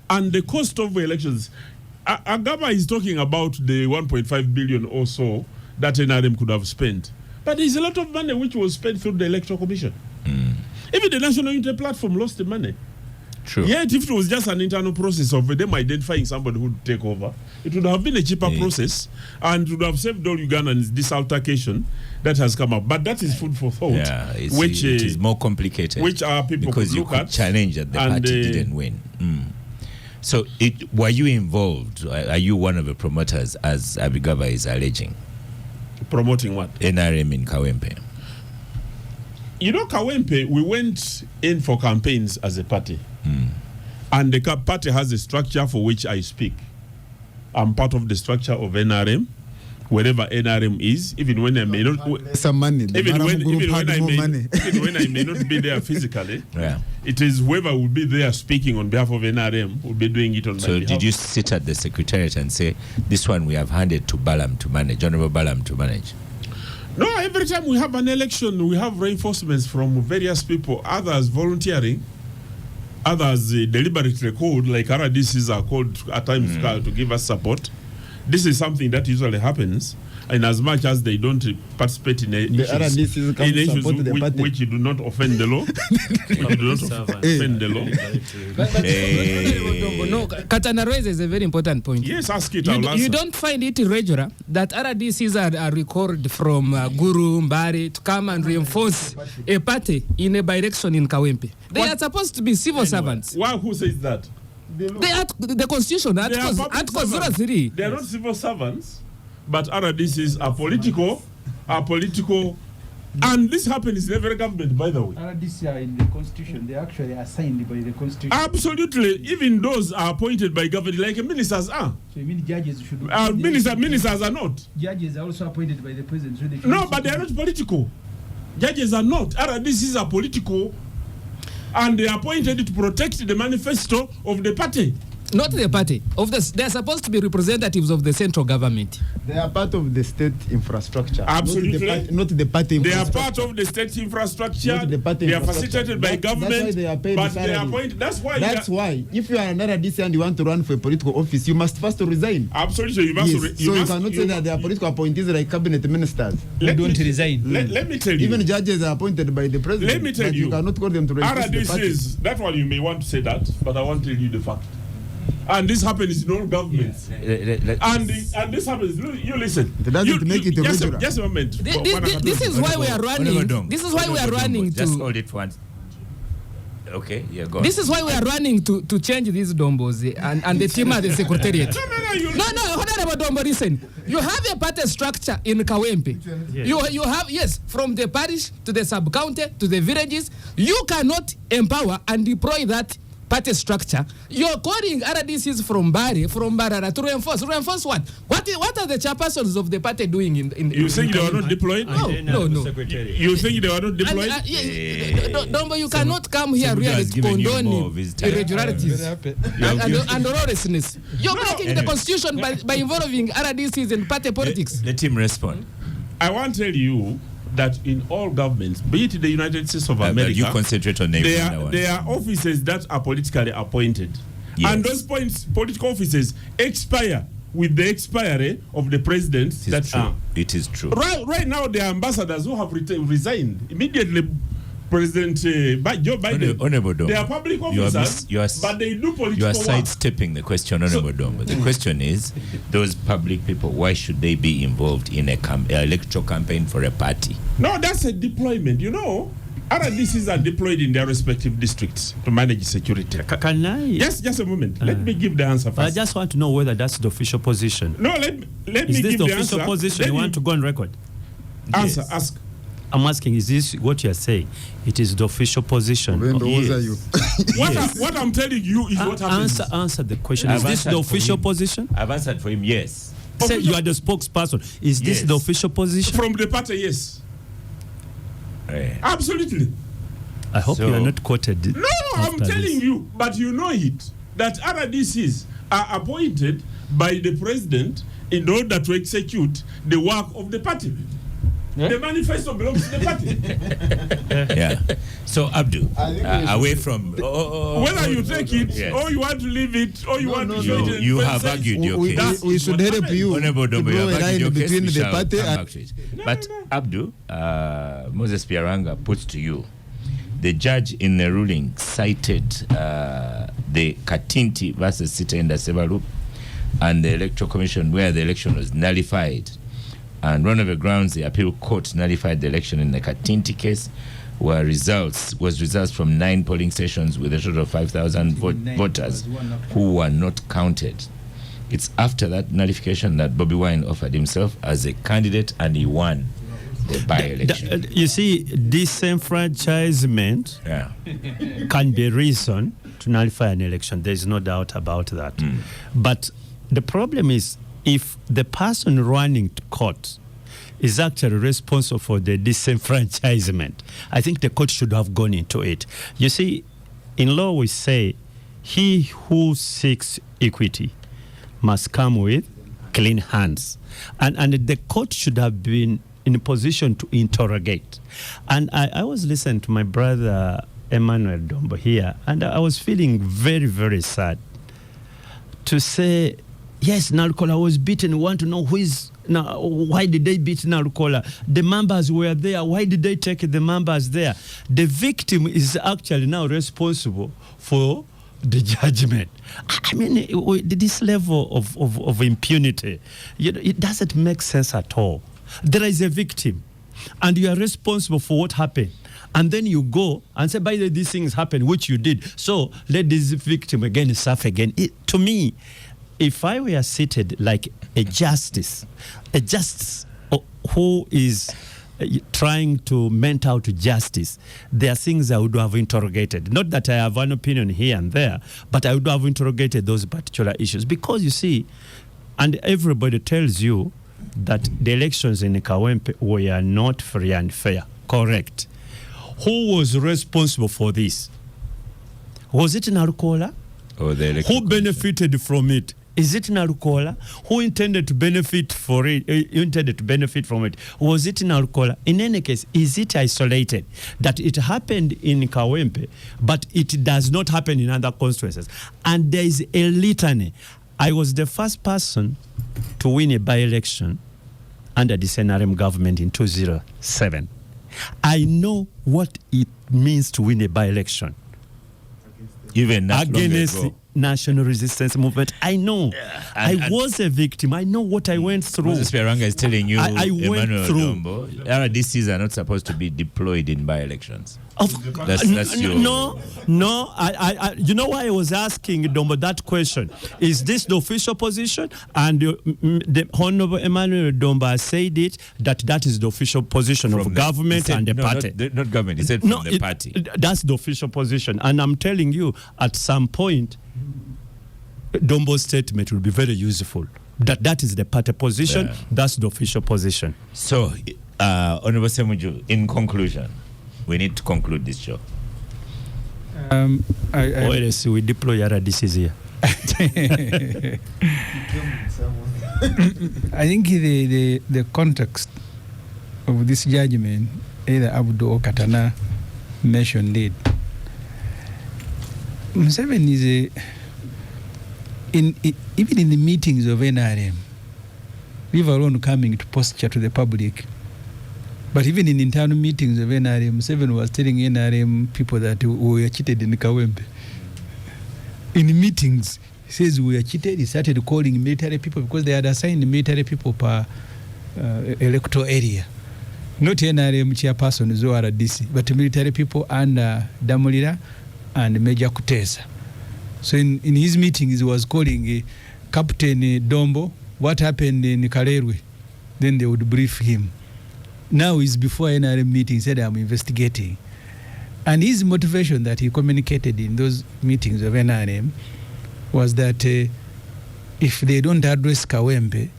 and the cost of elections. Agaba is talking about the 1.5 billion or so that NRM could have spent. But there's a lot of money which was spent through the Electoral Commission. Even the National Unity Platform lost the money. True. Yet if it was just an internal process of them identifying somebody who would take over, it would have been a cheaper process and would have saved all Ugandans this altercation that has come up. But that is food for thought. Yeah, it is more complicated. Which our people because could look at. Challenge that the party didn't win. So were you involved? Are you one of the promoters, as Abigaba is alleging? Promoting what? NRM in Kawempe. Kawempe, we went in for campaigns as a party. And the party has a structure for which I speak. I'm part of the structure of NRM, wherever NRM is, even when I may not some money. Even when I may not be there physically, it is whoever will be there speaking on behalf of NRM will be doing it on my behalf. So did you sit at the secretariat and say, this one we have handed to Balam to manage, Honorable Balam to manage? No, every time we have an election, we have reinforcements from various people, others volunteering, others deliberately called, like RDCs are called at times to give us support. This is something that usually happens, and as much as they don't participate in issues which do not offend the law, No, Katana raises a very important point. Yes, ask it. You don't find it irregular that RDCs are recalled from Guru Mbari to come and reinforce a party in a by-election in Kawempe. They are supposed to be civil servants. Why? Who says that? The Constitution, Article 03. They are not civil servants, but RDCs are political, and this happens in every government, by the way. RDCs are in the Constitution. They are actually assigned by the Constitution. Absolutely. Even those are appointed by government, like ministers are. So you mean judges should... ministers are not. Judges are also appointed by the president. So they no, but they are not political. Judges are not. RDCs are political, and they are appointed to protect the manifesto of the party. Not the party. They are supposed to be representatives of the central government. They are part of the state infrastructure. Absolutely. Not the party They are part of the state infrastructure. Not the party they are facilitated by government. That's why they are paid but they are appointed. That's why if you are an RDC and you want to run for a political office, you must first resign. Absolutely. You cannot say that they are political appointees like cabinet ministers. They don't resign. Let me tell you. Even judges are appointed by the president. Let me tell you. You cannot call them to represent the party. That one you may want to say that, but I want to tell you the fact. And this happens in all governments. And this happens. You listen. It doesn't make it irregular. Just a moment. This is why we are running. This is why we are running to. Just hold it for once. Okay, yeah, go on. This is why we are running to change these dombos and the team at the secretariat. No, Honorable Dombo, listen. You have a party structure in Kawempe. Yes. You have, yes, from the parish to the sub-county to the villages. You cannot empower and deploy that party structure. You're calling RDCs from Barara to reinforce. Reinforce what? What are the chairpersons of the party doing in You think they are not deployed? No. You think they are not deployed? Dombo, you cannot come here really to condone irregularities and lawlessness. You're breaking the Constitution by involving RDCs in party politics. Let him respond. I want to tell you that in all governments, be it the United States of America, you concentrate on there are offices that are politically appointed. Yes. And those political offices expire with the expiry of the president. It is true. Right now, there are ambassadors who have resigned immediately. President Joe Biden, they are public officers, but they do political work. You are sidestepping the question, Honorable Dombo. The question is, those public people, why should they be involved in an electoral campaign for a party? No, that's a deployment. You know, RDCs are deployed in their respective districts to manage security. Can I? Just a moment. Let me give the answer first. I just want to know whether that's the official position. No, let me give the answer. Is this the official position you want to go on record? Answer, yes. Ask. I'm asking, is this what you are saying? It is the official position. Yes. What I'm telling you is what happens. Answer the question. Is this the official position? I've answered for him, yes. Say you are the spokesperson. Is this the official position? From the party, yes. Absolutely. I hope you are not quoted. No, I'm telling you, but you know it, that RDCs are appointed by the president in order to execute the work of the party. The manifesto belongs to the party. Yeah. So, Abdul, away from... whether you take it, or you want to leave it, or you want to show it... You have argued your case. We should help you Honorable Dombo, you have argued your case. Between the party and... But, Abdul, Moses Piaranga puts to you, the judge in the ruling cited the Katinti versus Sita in the Sebaru and the Electoral Commission where the election was nullified. And one of the grounds the appeal court nullified the election in the Katinti case were results from 9 polling stations with a total of 5,000 voters who were not counted. It's after that nullification that Bobi Wine offered himself as a candidate and he won the by-election. You see, disenfranchisement can be reason to nullify an election. There's no doubt about that. But the problem is, if the person running to court is actually responsible for the disenfranchisement, I think the court should have gone into it. You see, in law we say, he who seeks equity must come with clean hands. And the court should have been in a position to interrogate. And I was listening to my brother Emmanuel Dombo here, and I was feeling very, very sad to say, yes, Nalukola was beaten. We want to know why did they beat Nalukola? The members were there. Why did they take the members there? The victim is actually now responsible for the judgment. I mean, this level of impunity, it doesn't make sense at all. There is a victim, and you are responsible for what happened. And then you go and say, by the way, these things happened, which you did. So let this victim again suffer again. To me, if I were seated like a justice who is trying to mete out justice, there are things I would have interrogated. Not that I have an opinion here and there, but I would have interrogated those particular issues. Because you see, and everybody tells you that the elections in Kawempe were not free and fair. Correct. Who was responsible for this? Was it Nalukola? Who benefited from it? Is it Nalukola? Who intended to benefit from it? Was it Nalukola? In any case, is it isolated that it happened in Kawempe, but it does not happen in other constituencies? And there is a litany. I was the first person to win a by-election under the NRM government in 2007. I know what it means to win a by-election. Even that against long ago. National Resistance Movement. I know. I was a victim. I know what I went through. Moses Peranga is telling you, I went through. Dombo, RDCs are not supposed to be deployed in by-elections. That's your... No. You know why I was asking Dombo that question? Is this the official position? And the Honorable Emmanuel Dombo said it, that is the official position from of government and the party. Not government, he said from the party. That's the official position. And I'm telling you, at some point, Dombo's statement will be very useful. That is the party position, that's the official position. So, Honorable Semuju, in conclusion, we need to conclude this show. We deploy RDCs here. I think the context of this judgment, either Abdu or Katana mentioned it. Museveni is even in the meetings of NRM, leave alone coming to posture to the public. But even in internal meetings of NRM, Museveni was telling NRM people that we were cheated in Kawempe. In meetings, he says we were cheated. He started calling military people because they had assigned military people per electoral area. Not NRM chairperson, RDC, but military people under Damulira and Major Kutesa. So in his meetings, he was calling Captain Dombo, what happened in Kalerwe. Then they would brief him. Now he's before NRM meeting, said, I'm investigating. And his motivation that he communicated in those meetings of NRM was that if they don't address Kawempe,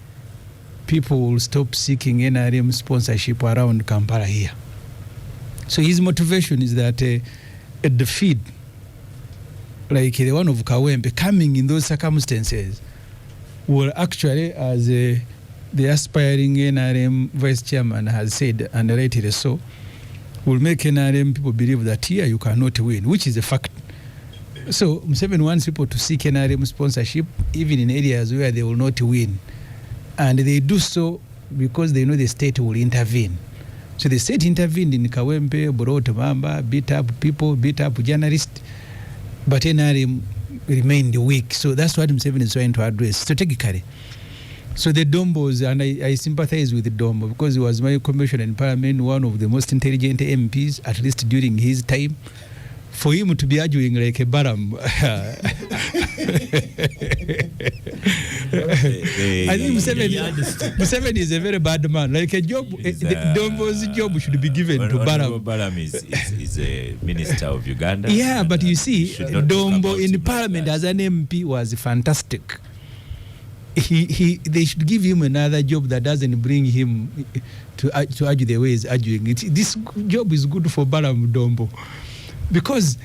people will stop seeking NRM sponsorship around Kampala here. So his motivation is that a defeat like the one of Kawempe coming in those circumstances will actually, as the aspiring NRM vice chairman has said, and rightly so, will make NRM people believe that here you cannot win, which is a fact. So Museveni wants people to seek NRM sponsorship even in areas where they will not win. And they do so because they know the state will intervene. So the state intervened in Kawempe, brought Mamba, beat up people, beat up journalists, but NRM remained weak. So that's what Museveni is trying to address strategically. So the Dombos, and I sympathize with the Dombo because he was my commissioner in Parliament, one of the most intelligent MPs, at least during his time. For him to be arguing like a baram, I think Museveni is a very bad man. Like a job, Dombo's job should be given to Baram. Baram is a minister of Uganda. Yeah, but you see, Dombo in Parliament as an MP was fantastic. they should give him another job that doesn't bring him to argue the way he's arguing it. This job is good for Balaam Dombo, because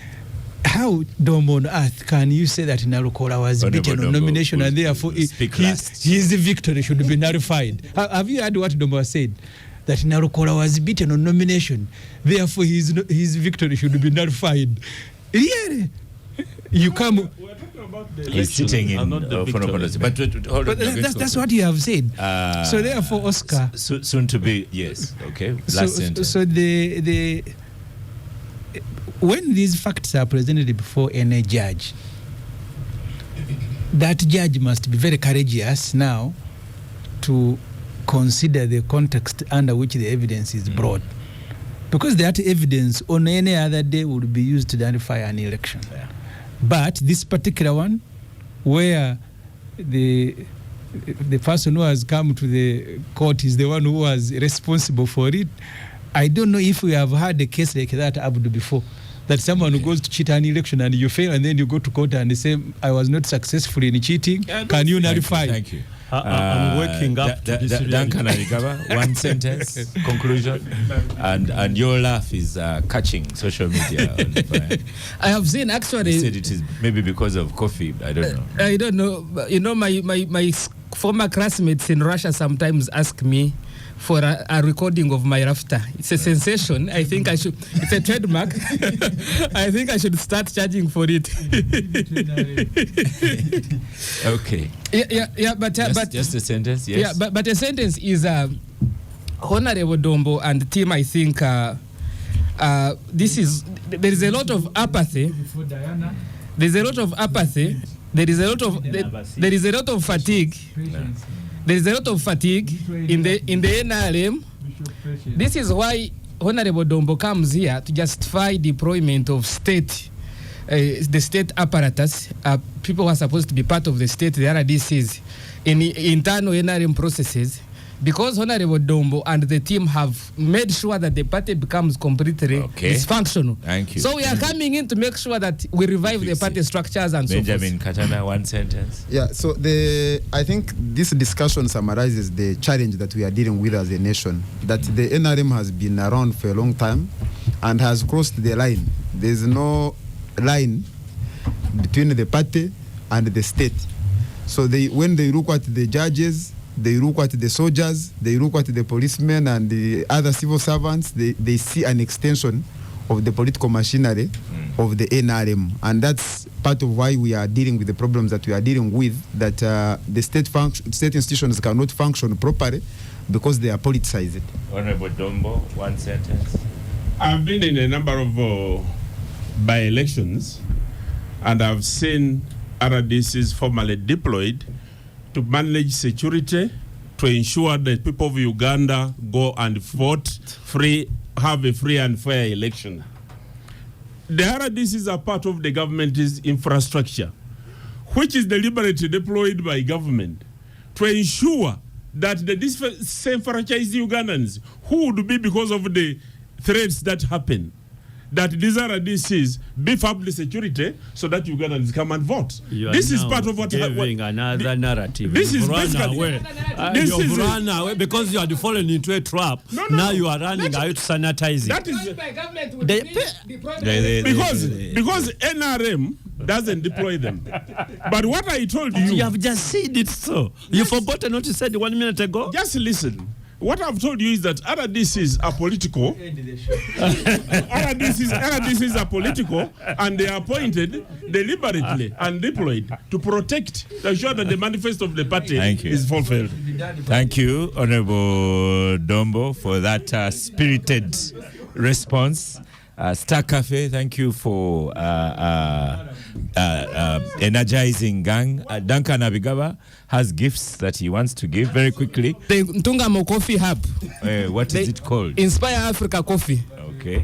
how Dombo on earth can you say that Narukola was beaten on nomination and therefore his victory should be nullified? Have you heard what Dombo said? That Narukola was beaten on nomination, therefore his victory should be nullified. Really? You come. He's sitting in but that's what you have said. So therefore, Oscar, soon to be, yes, okay. Last sentence. So the when these facts are presented before any judge, that judge must be very courageous now to consider the context under which the evidence is brought, because that evidence on any other day would be used to identify an election. Yeah. But this particular one, where the person who has come to the court is the one who was responsible for it, I don't know if we have had a case like that Abdu before, that someone who goes to cheat an election and you fail and then you go to court and they say, I was not successful in cheating. Can you nullify? Thank you. I'm waking up to this. Duncan Arigaba, one sentence, conclusion, and your laugh is catching social media. I have seen actually. You said it is maybe because of coffee. I don't know. I don't know. You know, my former classmates in Russia sometimes ask me for a recording of my laughter. It's a sensation. I think I should. It's a trademark. I think I should start charging for it. Okay. Yeah, but just a sentence. Yes. Yeah, but a sentence is Honorable Dombo and the team. I think this is there is a lot of apathy. There's a lot of apathy. There is a lot of fatigue. There is a lot of fatigue in the NRM. This is why Honorable Dombo comes here to justify deployment of the state apparatus, people who are supposed to be part of the state, the RDCs, in internal NRM processes, because Honorable Dombo and the team have made sure that the party becomes completely dysfunctional. Thank you. So we are coming in to make sure that we revive the party structures and Benjamin so forth. Katana, one sentence. Yeah, so I think this discussion summarizes the challenge that we are dealing with as a nation, that the NRM has been around for a long time and has crossed the line. There's no line between the party and the state. So when they look at the judges, they look at the soldiers, they look at the policemen and the other civil servants, they see an extension of the political machinery of the NRM. And that's part of why we are dealing with the problems that we are dealing with, that the state institutions cannot function properly because they are politicized. Honorable Dombo, one sentence. I've been in a number of by-elections, and I've seen RDCs formally deployed to manage security, to ensure that people of Uganda go and vote have a free and fair election. The RDCs are part of the government's infrastructure, which is deliberately deployed by government to ensure that the disenfranchised Ugandans, who would be because of the threats that happen, that these RDCs beef up the security so that Ugandans come and vote. This is part of what giving another narrative. This is run away. You've run away because you had fallen into a trap. Now you are running away to sanitize it. That is because NRM doesn't deploy them. But what I told you, you have just said it so. You forgot what you said 1 minute ago. Just listen. What I've told you is that RDCs are political. RDCs are political, and they are appointed deliberately and deployed to protect, to ensure that the manifesto of the party is fulfilled. Thank you, Honorable Dombo, for that spirited response. Star Cafe, thank you for energizing gang. Duncan Abigaba has gifts that he wants to give very quickly. The Ntungamo Coffee Hub. What is it called? Inspire Africa Coffee.